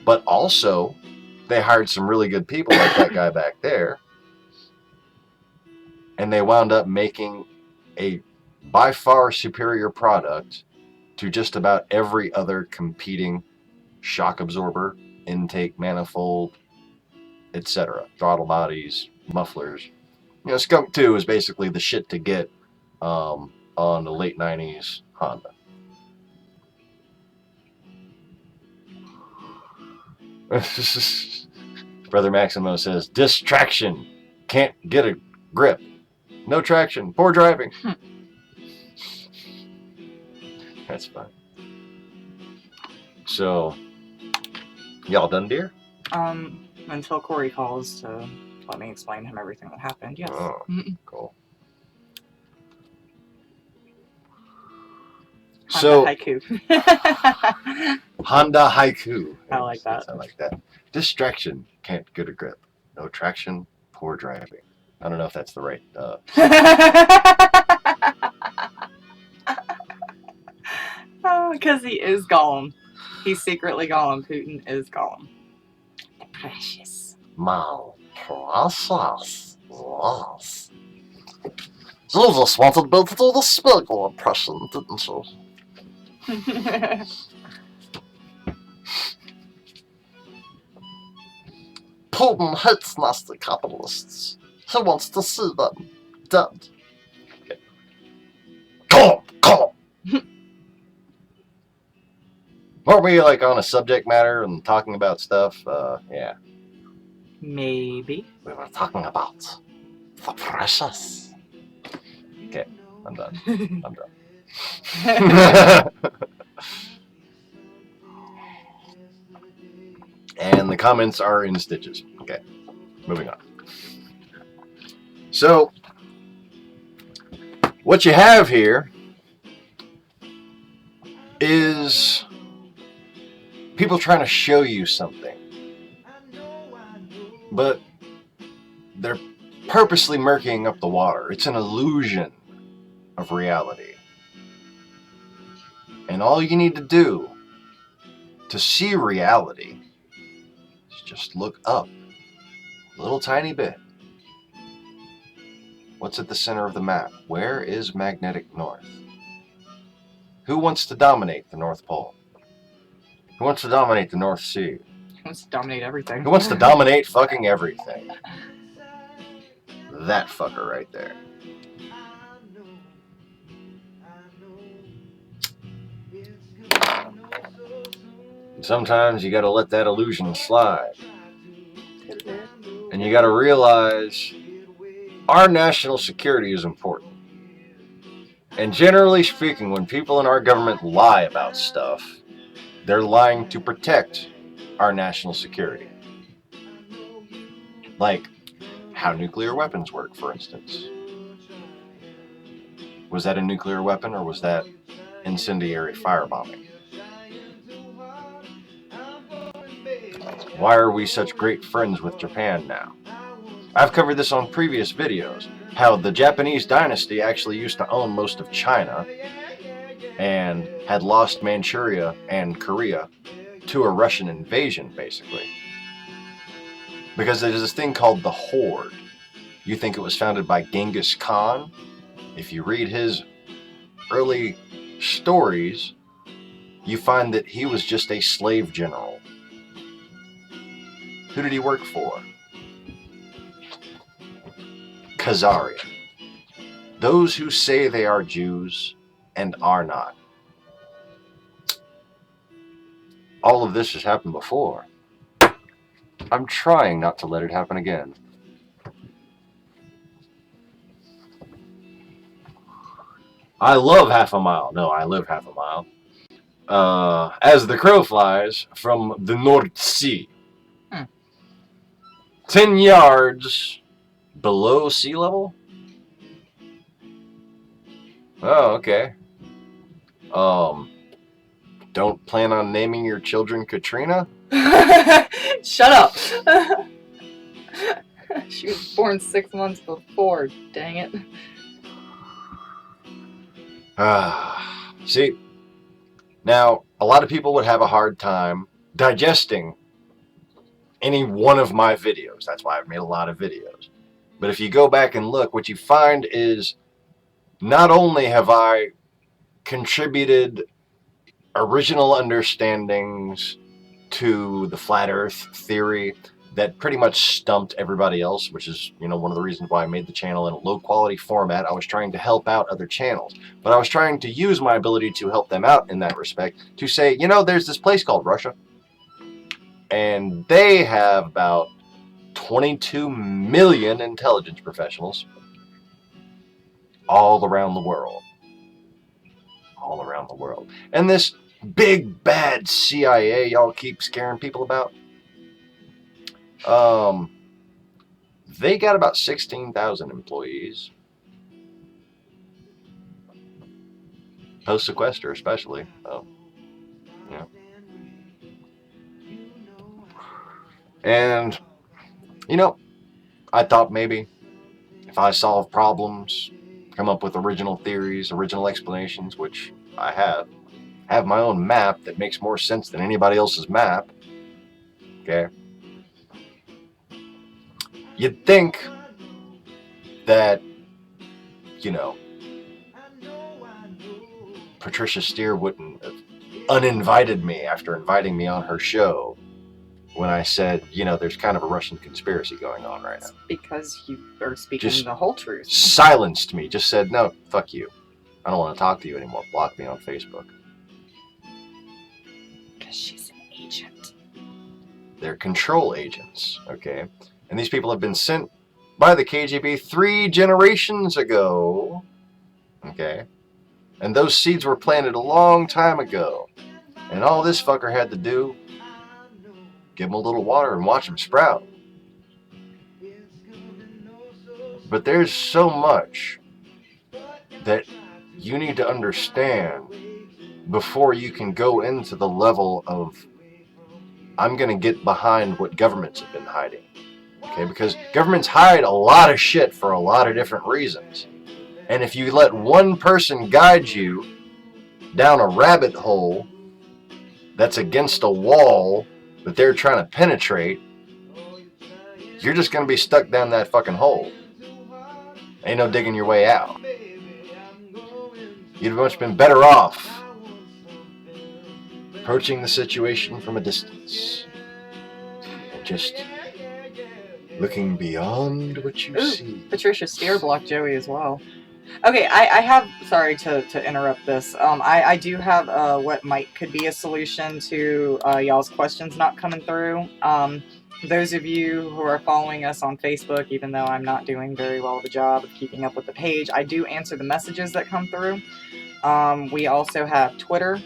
But also, they hired some really good people like that guy back there. And they wound up making a by far superior product to just about every other competing shock absorber, intake manifold, etc. Throttle bodies, mufflers. You know, Skunk 2 is basically the shit to get on the late 90s Honda. Brother Maximo says, distraction. Can't get a grip. No traction. Poor driving. That's fine. So, y'all done, dear? Until Corey calls to let me explain to him everything that happened, yes. Oh, cool. Honda haiku. Honda haiku. I like that. I like that. Distraction. Can't get a grip. No traction. Poor driving. I don't know if that's the right... Because he is Gollum. He's secretly Gollum. Putin is Gollum. Precious. My precious. Yes. You just wanted me to do the Spiegel impression, didn't you? Putin hates nasty capitalists. He wants to see them dead. Okay. Come on! Weren't we like on a subject matter and talking about stuff? Yeah. Maybe. We were talking about the precious. Okay, I'm done. I'm done. And the comments are in stitches. Okay, moving on. So, what you have here is people trying to show you something, but they're purposely murkying up the water. It's an illusion of reality. And all you need to do to see reality is just look up a little tiny bit. What's at the center of the map? Where is magnetic north? Who wants to dominate the North Pole? Who wants to dominate the North Sea? He wants to dominate everything. Who wants to dominate fucking everything? That fucker right there. Sometimes you gotta let that illusion slide. And you gotta realize our national security is important. And generally speaking, when people in our government lie about stuff, they're lying to protect our national security. Like how nuclear weapons work, for instance. Was that a nuclear weapon or was that incendiary firebombing? Why are we such great friends with Japan now? I've covered this on previous videos, how the Japanese dynasty actually used to own most of China and had lost Manchuria and Korea to a Russian invasion, basically. Because there's this thing called the Horde. You think it was founded by Genghis Khan? If you read his early stories, you find that he was just a slave general. Who did he work for? Khazarian. Those who say they are Jews and are not. All of this has happened before. I'm trying not to let it happen again. I love half a mile. No, I live half a mile. As the crow flies from the North Sea. 10 yards below sea level? Oh, okay. Don't plan on naming your children Katrina? Shut up. She was born 6 months before. Dang it. See, now, a lot of people would have a hard time digesting any one of my videos. That's why I've made a lot of videos. But if you go back and look, what you find is not only have I contributed original understandings to the flat earth theory that pretty much stumped everybody else, which is, you know, one of the reasons why I made the channel in a low quality format. I was trying to help out other channels, but I was trying to use my ability to help them out in that respect to say, you know, there's this place called Russia, and they have about 22 million intelligence professionals all around the world. All around the world. And this big bad CIA y'all keep scaring people about, they got about 16,000 employees. Post-sequester especially. Oh, yeah. And, you know, I thought maybe if I solve problems, come up with original theories, original explanations, which I have my own map that makes more sense than anybody else's map, okay? You'd think that, you know, Patricia Steer wouldn't have uninvited me after inviting me on her show when I said, you know, there's kind of a Russian conspiracy going on right now. Because you are speaking Just the whole truth. Silenced me. Just said, no, fuck you. I don't want to talk to you anymore. Block me on Facebook. Because she's an agent. They're control agents, okay? And these people have been sent by the KGB 3 generations ago, okay? And those seeds were planted a long time ago. And all this fucker had to do, give them a little water and watch them sprout. But there's so much that you need to understand before you can go into the level of, I'm going to get behind what governments have been hiding. Okay, because governments hide a lot of shit for a lot of different reasons. And if you let one person guide you down a rabbit hole that's against a wall that they're trying to penetrate, you're just going to be stuck down that fucking hole. Ain't no digging your way out. You'd have much been better off approaching the situation from a distance and just looking beyond what you see. Patricia Steer blocked Joey as well. Okay, I have, sorry to interrupt this. I do have what could be a solution to y'all's questions not coming through. Those of you who are following us on Facebook, even though I'm not doing very well of a job of keeping up with the page, I do answer the messages that come through. We also have Twitter.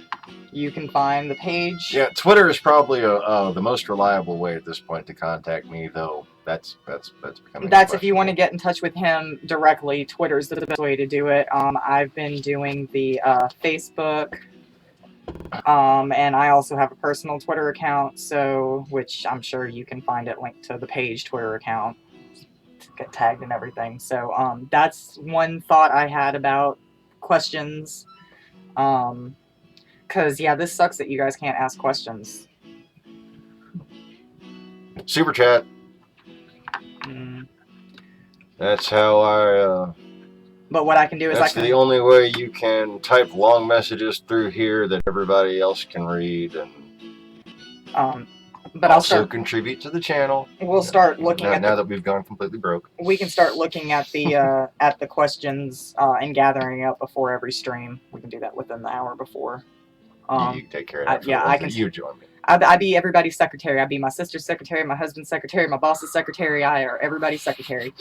You can find the page. Yeah, Twitter is probably the most reliable way at this point to contact me, though. That's becoming. That's if you want to get in touch with him directly. Twitter's the best way to do it. I've been doing the Facebook, and I also have a personal Twitter account, which I'm sure you can find it linked to the page Twitter account. Get tagged and everything. So that's one thought I had about questions. Because, yeah, this sucks that you guys can't ask questions. Super chat. That's how I. But what I can do is That's the only way you can type long messages through here that everybody else can read, and but I'll also start. contribute to the channel. We'll start looking now that we've gone completely broke. We can start looking at the questions and gathering up before every stream. We can do that within the hour before. You can take care of that. Yeah, I can. You join me. I'd be everybody's secretary. I'd be my sister's secretary, my husband's secretary, my boss's secretary. I are everybody's secretary.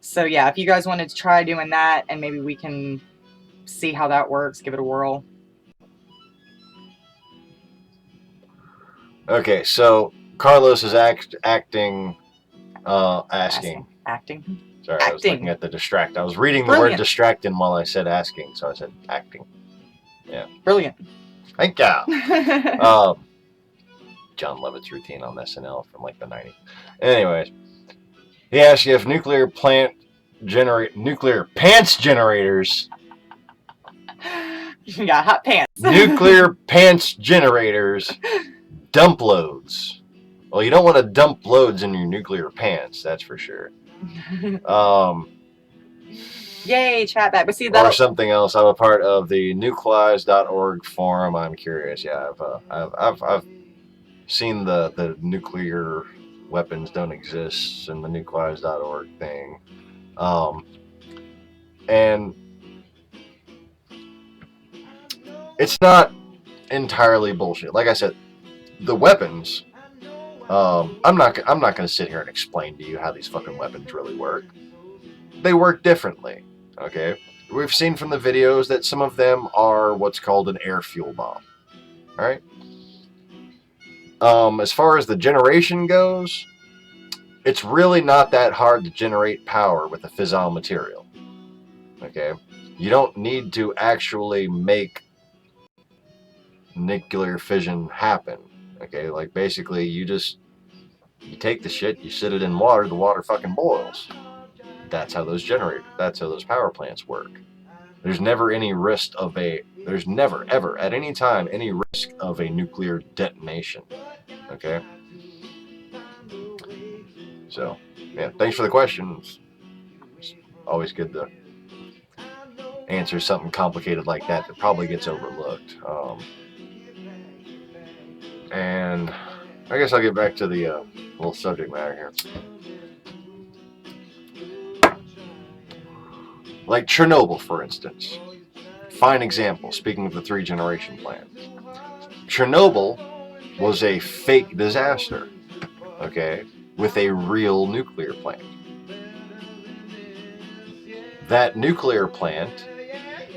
So yeah, if you guys wanted to try doing that, and maybe we can see how that works, give it a whirl. Okay, so Carlos is asking. Acting. Sorry, I was looking at the distract. I was reading the word distracting while I said asking, so I said acting. Yeah. Brilliant. Thank you. John Levitt's routine on SNL from like the 90s. Anyways, he asked you if nuclear pants generators. You got hot pants. Nuclear pants generators dump loads. Well, you don't want to dump loads in your nuclear pants, that's for sure. Yay, chat back. But see that or something else. I'm a part of the nuclearize.org forum. I'm curious. Yeah, I've seen the nuclear weapons don't exist in the nuclearize.org thing. And it's not entirely bullshit. Like I said, the weapons, I'm not going to sit here and explain to you how these fucking weapons really work. They work differently, okay? We've seen from the videos that some of them are what's called an air fuel bomb, all right? As far as the generation goes, it's really not that hard to generate power with a fissile material, okay? You don't need to actually make nuclear fission happen, okay? Like, basically, you take the shit, you sit it in water, the water fucking boils. That's how those power plants work. There's never any risk there's never, ever, at any time, any risk of a nuclear detonation, okay? So, yeah, thanks for the question. It's always good to answer something complicated like that probably gets overlooked. And I guess I'll get back to the little subject matter here. Like Chernobyl, for instance. Fine example, speaking of the 3-generation plan. Chernobyl was a fake disaster, okay, with a real nuclear plant. That nuclear plant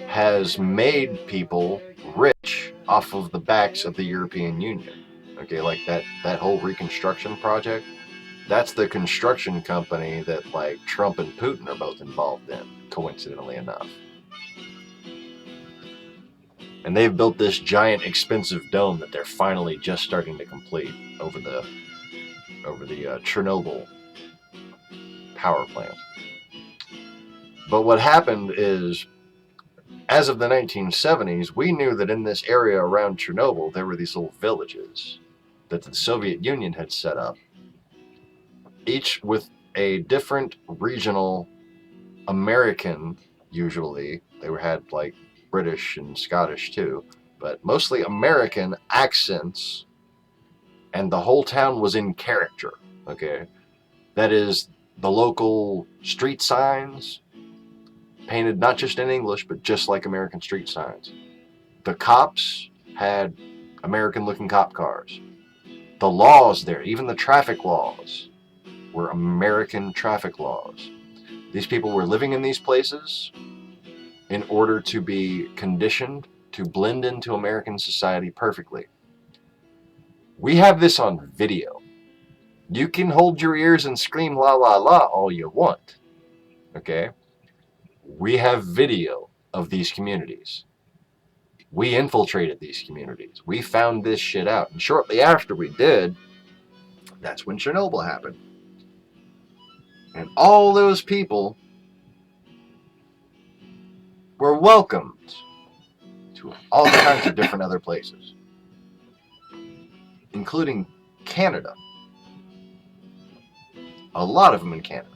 has made people rich off of the backs of the European Union. Okay, like that whole reconstruction project, that's the construction company that like Trump and Putin are both involved in, coincidentally enough. And they've built this giant expensive dome that they're finally just starting to complete over the Chernobyl power plant. But what happened is, as of the 1970s, we knew that in this area around Chernobyl, there were these little villages that the Soviet Union had set up, each with a different regional American, usually. They had like British and Scottish too, but mostly American accents, and the whole town was in character, okay? That is, the local street signs, painted not just in English, but just like American street signs. The cops had American-looking cop cars. The laws there, even the traffic laws, were American traffic laws. These people were living in these places in order to be conditioned to blend into American society perfectly. We have this on video. You can hold your ears and scream la la la all you want, okay? We have video of these communities. We infiltrated these communities. We found this shit out. And shortly after we did, that's when Chernobyl happened. And all those people were welcomed to all kinds of different other places, including Canada. A lot of them in Canada.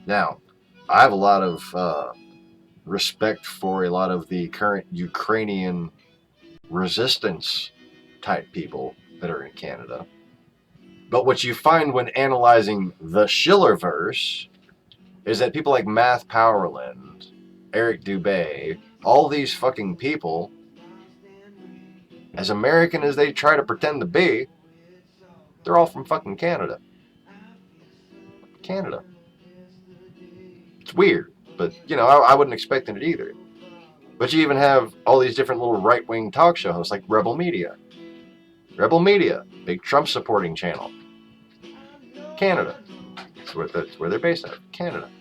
Now, I have a lot of respect for a lot of the current Ukrainian resistance type people that are in Canada. But what you find when analyzing the Schillerverse is that people like Math Powerland, Eric Dubé, all these fucking people, as American as they try to pretend to be, they're all from fucking Canada. Canada. It's weird, but, you know, I wouldn't expect it either. But you even have all these different little right-wing talk show hosts like Rebel Media. Rebel Media, big Trump-supporting channel. Canada. That's where they're based out of. Canada.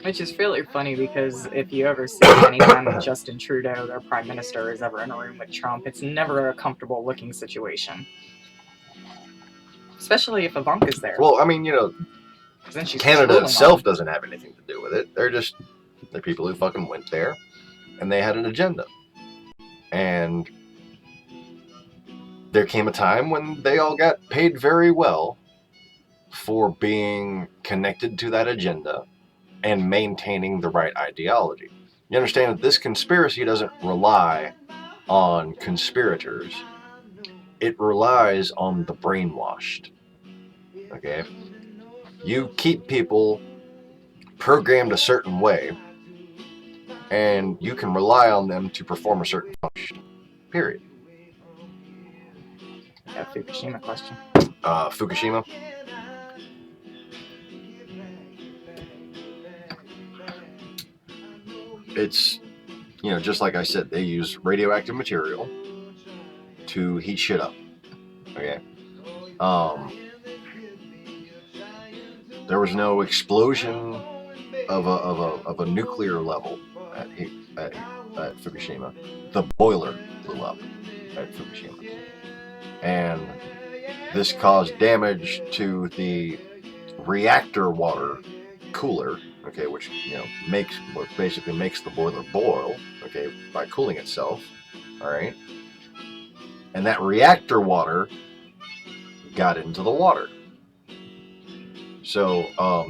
Which is fairly funny because if you ever see anytime that Justin Trudeau, their prime minister, is ever in a room with Trump, it's never a comfortable looking situation. Especially if Ivanka's there. Well, I mean, you know, Then she's Canada drooling itself on. doesn't have anything to do with it. They're people who fucking went there, and they had an agenda. And there came a time when they all got paid very well for being connected to that agenda and maintaining the right ideology. You understand that this conspiracy doesn't rely on conspirators. It relies on the brainwashed. Okay? You keep people programmed a certain way, and you can rely on them to perform a certain function. Period. Yeah, Fukushima question. Fukushima. It's, you know, just like I said, they use radioactive material to heat shit up. Okay. There was no explosion of a nuclear level at Fukushima. The boiler blew up at Fukushima, and this caused damage to the reactor water cooler. Okay, which, you know, basically makes the boiler boil. Okay, by cooling itself. All right, and that reactor water got into the water. So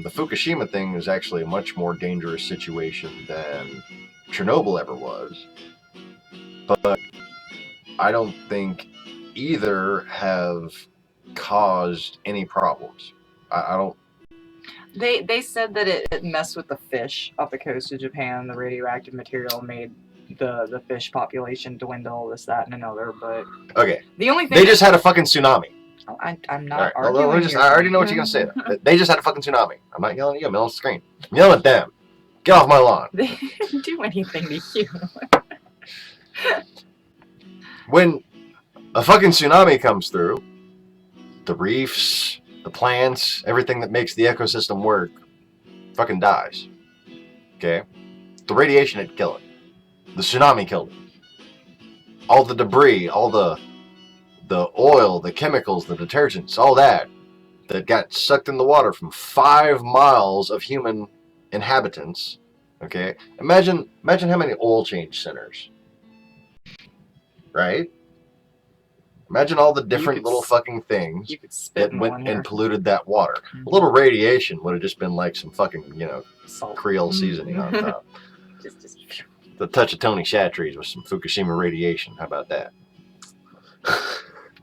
the Fukushima thing is actually a much more dangerous situation than Chernobyl ever was. But I don't think either have caused any problems. I don't. They said that it messed with the fish off the coast of Japan. The radioactive material made the fish population dwindle, this, that, and another. But Okay. the only thing They just had a fucking tsunami. I'm not Right. arguing. I already know what you're gonna say. They just had a fucking tsunami. I'm not yelling at you. I'm yelling at the screen. I'm yelling at them. Get off my lawn. They didn't do anything to you. When a fucking tsunami comes through, the reefs, the plants, everything that makes the ecosystem work fucking dies. Okay? The radiation didn't kill it. The tsunami killed it. All the debris, all the oil, the chemicals, the detergents, all that got sucked in the water from 5 miles of human inhabitants. Okay? Imagine how many oil change centers. Right? Imagine all the different little fucking things You could spit that in went one here. and polluted that water. A little radiation would have just been like some fucking, you know, Salt. Creole seasoning on top. Just The touch of Tony Chattrees with some Fukushima radiation. How about that?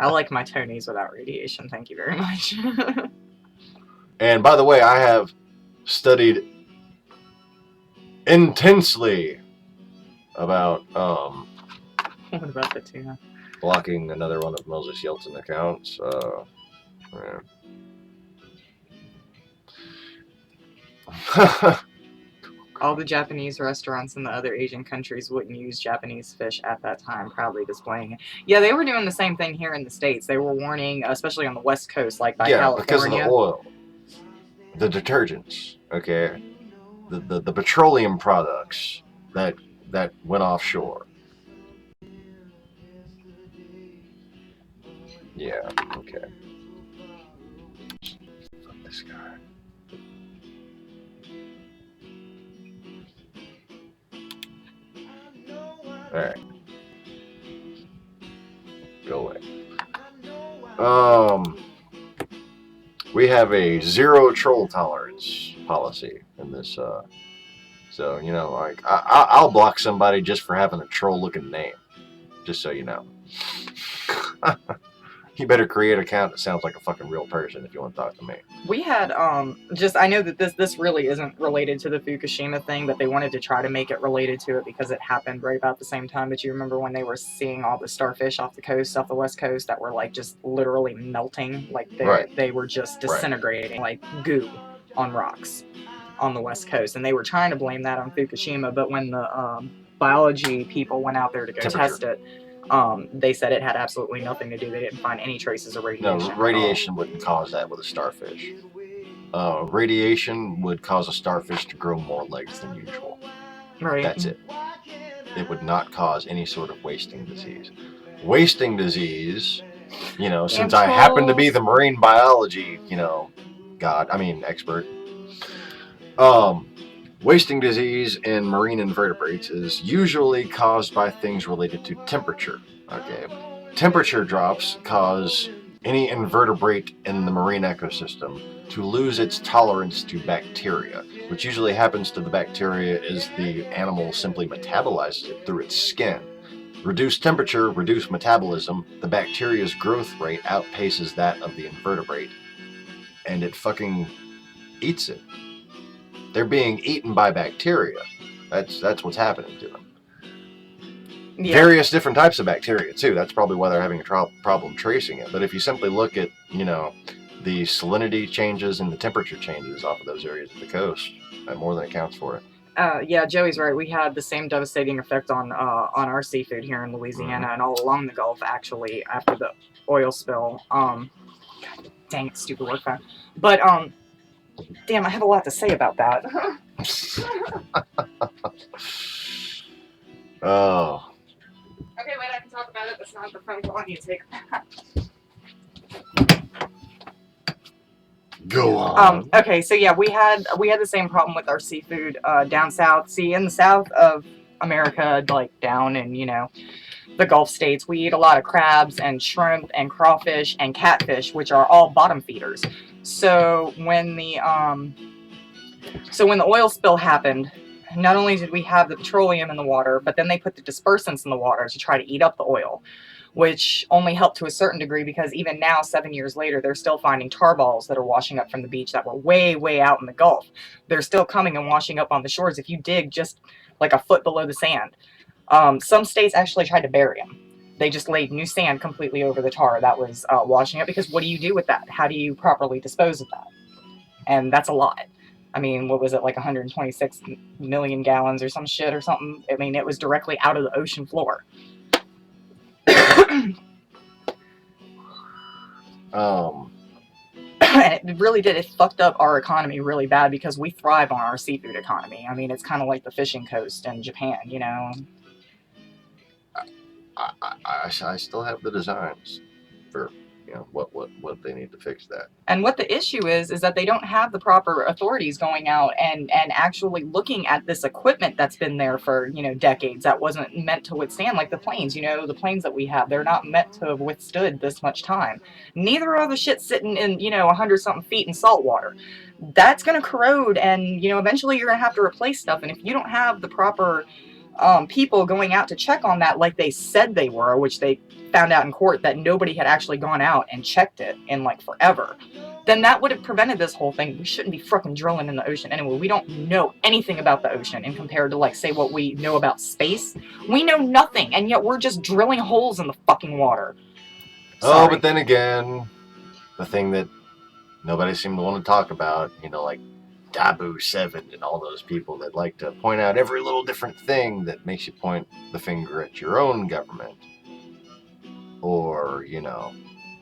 I like my Tonys without radiation. Thank you very much. And by the way, I have studied intensely about What about the tuna? blocking another one of Moses Yeltsin accounts. Yeah. All the Japanese restaurants in the other Asian countries wouldn't use Japanese fish at that time, proudly displaying it. Yeah, they were doing the same thing here in the States. They were warning, especially on the West Coast, like by California. Because of the oil, the detergents, okay, the petroleum products that went offshore. Yeah, okay. Fuck this guy. Alright. Go away. We have a zero troll tolerance policy in this. So you know, like I'll block somebody just for having a troll-looking name. Just so you know. You better create an account that sounds like a fucking real person if you want to talk to me. We had just I know that this really isn't related to the Fukushima thing, but they wanted to try to make it related to it because it happened right about the same time. But you remember when they were seeing all the starfish off the west coast that were like just literally melting, like they were just disintegrating like goo on rocks on the west coast, and they were trying to blame that on Fukushima. But when the biology people went out there to go test it, they said it had absolutely nothing to do. They didn't find any traces of radiation. No, radiation wouldn't cause that with a starfish. Radiation would cause a starfish to grow more legs than usual. Right. That's it. It would not cause any sort of wasting disease. Wasting disease, you know, since I happen to be the marine biology, you know, expert. Wasting disease in marine invertebrates is usually caused by things related to temperature. Okay, temperature drops cause any invertebrate in the marine ecosystem to lose its tolerance to bacteria, which usually happens to the bacteria is the animal simply metabolizes it through its skin. Reduced temperature, reduced metabolism, the bacteria's growth rate outpaces that of the invertebrate, and it fucking eats it. They're being eaten by bacteria. That's what's happening to them. Yeah. Various different types of bacteria too. That's probably why they're having a problem tracing it. But if you simply look at, you know, the salinity changes and the temperature changes off of those areas of the coast, that more than accounts for it. Yeah, Joey's right. We had the same devastating effect on our seafood here in Louisiana and all along the Gulf, actually, after the oil spill. God dang it, stupid work phone. But damn, I have a lot to say about that. Oh. Okay, wait, I can talk about it. That's not the phone call I need to take. Go on. Okay, so yeah, we had the same problem with our seafood down south. See, in the south of America, like down in, you know, the Gulf states, we eat a lot of crabs and shrimp and crawfish and catfish, which are all bottom feeders. So when the oil spill happened, not only did we have the petroleum in the water, but then they put the dispersants in the water to try to eat up the oil, which only helped to a certain degree because even now, 7 years later, they're still finding tar balls that are washing up from the beach that were way, way out in the Gulf. They're still coming and washing up on the shores if you dig just like a foot below the sand. Some states actually tried to bury them. They just laid new sand completely over the tar that was washing up, because what do you do with that? How do you properly dispose of that? And that's a lot. I mean, what was it, like 126 million gallons or some shit or something? I mean, it was directly out of the ocean floor. And it really did. It fucked up our economy really bad because we thrive on our seafood economy. I mean, it's kind of like the fishing coast in Japan, you know? I still have the designs for, you know, what they need to fix that. And what the issue is that they don't have the proper authorities going out and actually looking at this equipment that's been there for, you know, decades that wasn't meant to withstand, like the planes, you know, the planes that we have, they're not meant to have withstood this much time. Neither are the shit sitting in, you know, 100-something feet in salt water. That's going to corrode, and, you know, eventually you're going to have to replace stuff. And if you don't have the proper people going out to check on that like they said they were, which they found out in court that nobody had actually gone out and checked it in like forever, then that would have prevented this whole thing. We shouldn't be fucking drilling in the ocean anyway. We don't know anything about the ocean, and compared to, like, say, what we know about space, we know nothing, and yet we're just drilling holes in the fucking water. Sorry. Oh, but then again, the thing that nobody seemed to want to talk about, you know, like Dabu 7 and all those people that like to point out every little different thing that makes you point the finger at your own government. Or, you know,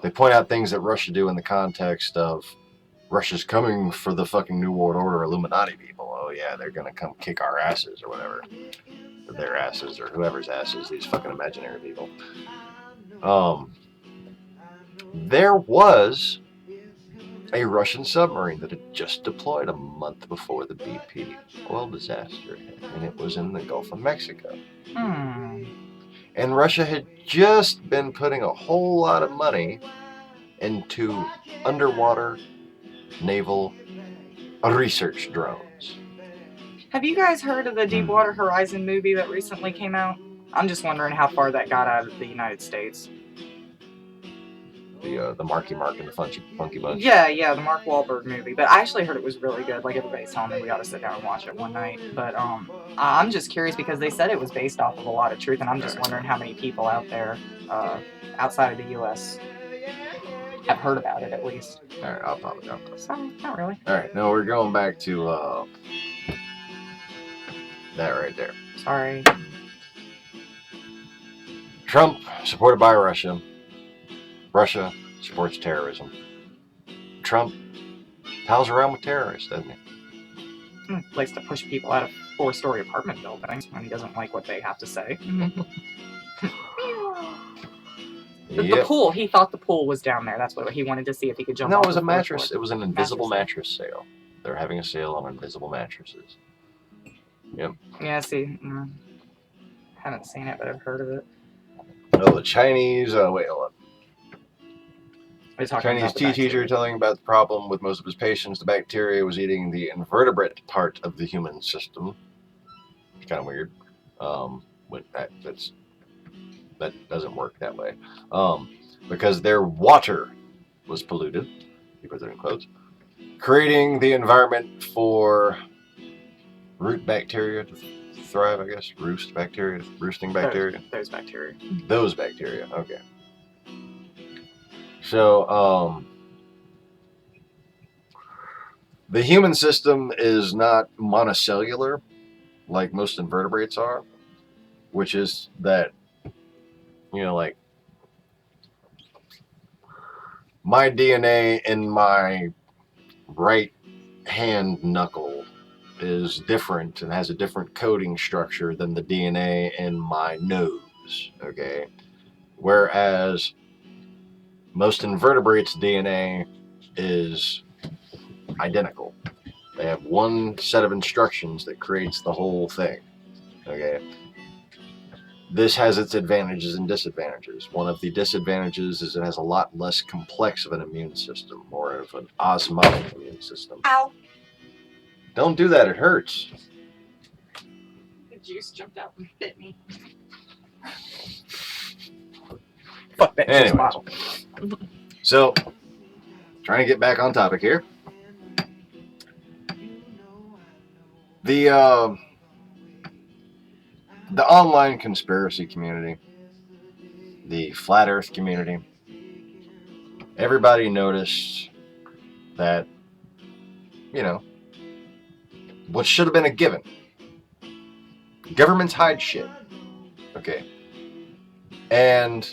they point out things that Russia do in the context of Russia's coming for the fucking New World Order Illuminati people. Oh yeah, they're gonna come kick our asses or whatever. Or their asses or whoever's asses, these fucking imaginary people. There was a Russian submarine that had just deployed a month before the BP oil disaster hit, and it was in the Gulf of Mexico. And Russia had just been putting a whole lot of money into underwater naval research drones. Have you guys heard of the Deepwater Horizon movie that recently came out? I'm just wondering how far that got out of the United States. The Marky Mark and the Funky Bunch. Yeah, the Mark Wahlberg movie. But I actually heard it was really good. Like, everybody's telling me we ought to sit down and watch it one night. But I'm just curious because they said it was based off of a lot of truth, and I'm just wondering how many people out there outside of the U.S. have heard about it, at least. All right, I'll probably. So, not really. All right, no, we're going back to that right there. Sorry. Trump, supported by Russia. Russia supports terrorism. Trump pals around with terrorists, doesn't he? Likes to push people out of 4-story apartment buildings when he doesn't like what they have to say. The pool. He thought the pool was down there. That's what he wanted to see if he could jump. No, off it was the a fourth mattress. floor. It was an invisible mattress sale. They're having a sale on invisible mattresses. Yep. Yeah. See, haven't seen it, but I've heard of it. Oh, the Chinese. Wait, hold on. Chinese tea teacher telling about the problem with most of his patients. The bacteria was eating the invertebrate part of the human system. It's kind of weird. That doesn't work that way. Because their water was polluted. You put that in quotes. Creating the environment for root bacteria to thrive, I guess. Roosting bacteria. Those bacteria. Those bacteria. Okay. So, the human system is not monocellular like most invertebrates are, which is that, like my DNA in my right hand knuckle is different and has a different coding structure than the DNA in my nose, okay? Whereas most invertebrates' DNA is identical. They have one set of instructions that creates the whole thing. Okay. This has its advantages and disadvantages. One of the disadvantages is it has a lot less complex of an immune system, more of an osmotic immune system. Ow! Don't do that, it hurts. The juice jumped out and bit me. Fuck that juice bottle. So, trying to get back on topic here. The online conspiracy community, the flat earth community, everybody noticed that, what should have been a given. Governments hide shit. Okay. And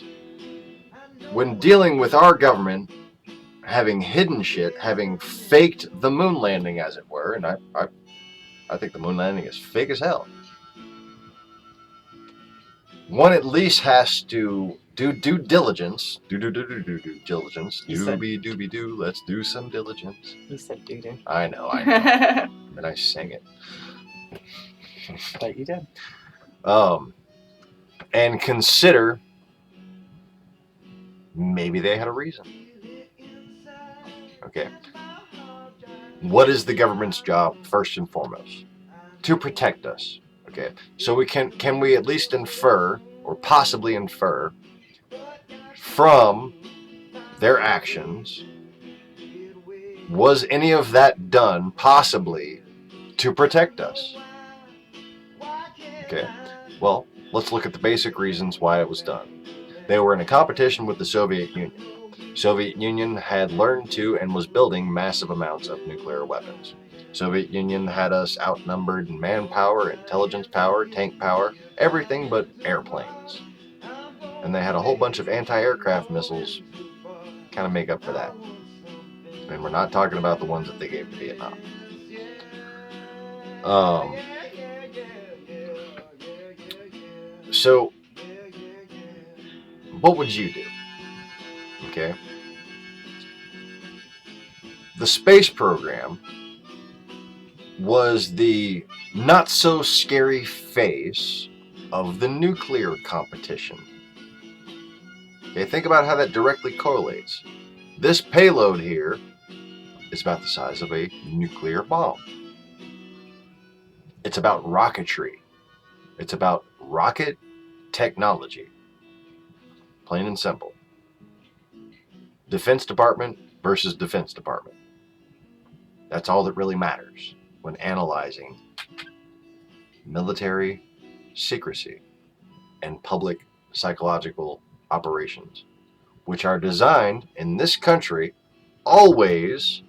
when dealing with our government having hidden shit, having faked the moon landing, as it were, and I think the moon landing is fake as hell. One at least has to do due diligence. Do diligence. Doobie-doo. Let's do some diligence. He said doo-doo. I know. And I sang it. But you did. And consider maybe they had a reason. Okay. What is the government's job, first and foremost? To protect us. Okay. So can we at least infer, or possibly infer, from their actions, was any of that done possibly to protect us? Okay. Well, let's look at the basic reasons why it was done. They were in a competition with the Soviet Union. Soviet Union had learned to and was building massive amounts of nuclear weapons. Soviet Union had us outnumbered in manpower, intelligence power, tank power, everything but airplanes. And they had a whole bunch of anti-aircraft missiles kind of make up for that. And we're not talking about the ones that they gave to Vietnam. So, what would you do? Okay. The space program was the not so scary face of the nuclear competition. Okay, think about how that directly correlates. This payload here is about the size of a nuclear bomb. It's about rocketry. It's about rocket technology. Plain and simple. Defense Department versus Defense Department. That's all that really matters when analyzing military secrecy and public psychological operations, which are designed in this country always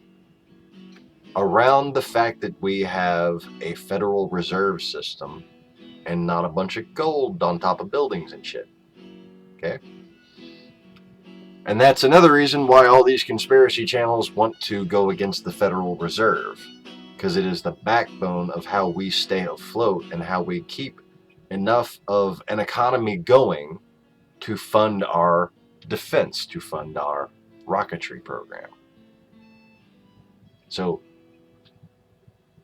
around the fact that we have a Federal Reserve System and not a bunch of gold on top of buildings and shit. Okay? And that's another reason why all these conspiracy channels want to go against the Federal Reserve, because it is the backbone of how we stay afloat and how we keep enough of an economy going to fund our defense, to fund our rocketry program. So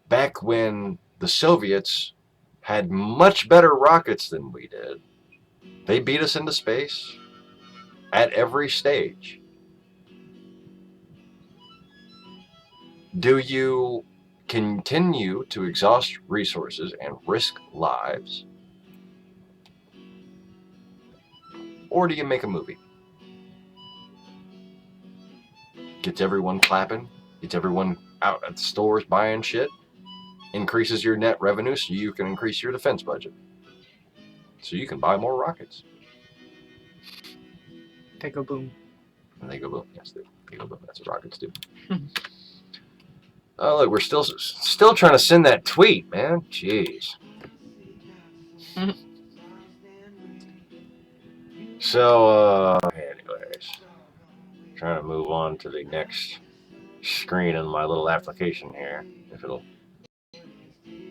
back when the Soviets had much better rockets than we did, they beat us into space at every stage. Do you continue to exhaust resources and risk lives? Or do you make a movie? Gets everyone clapping, gets everyone out at the stores buying shit, increases your net revenue so you can increase your defense budget. So you can buy more rockets. They go boom. And they go boom. Yes, they go boom. That's what rockets do. Oh, look, we're still trying to send that tweet, man. Jeez. So, anyways, trying to move on to the next screen in my little application here, if it'll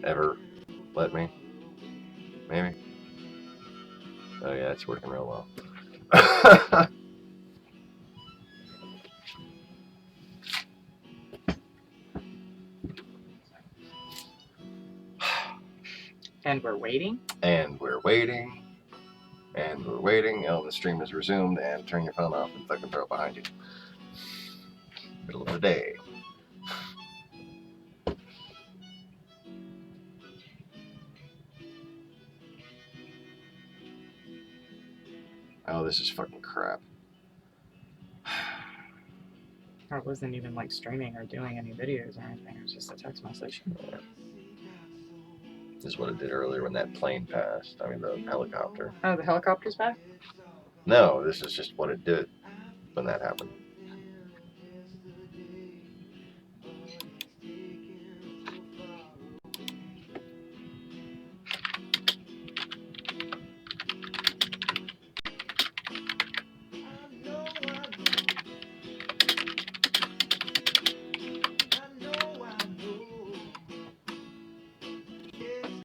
ever let me. Maybe. Oh yeah, it's working real well. And we're waiting. And we're waiting. And we're waiting. Oh, the stream is resumed. And turn your phone off and fucking throw it behind you. Middle of the day. Oh, this is fucking crap. It wasn't even like streaming or doing any videos or anything. It was just a text message. Yeah. This is what it did earlier when that plane passed. I mean, the helicopter. Oh, the helicopter's back? No, this is just what it did when that happened.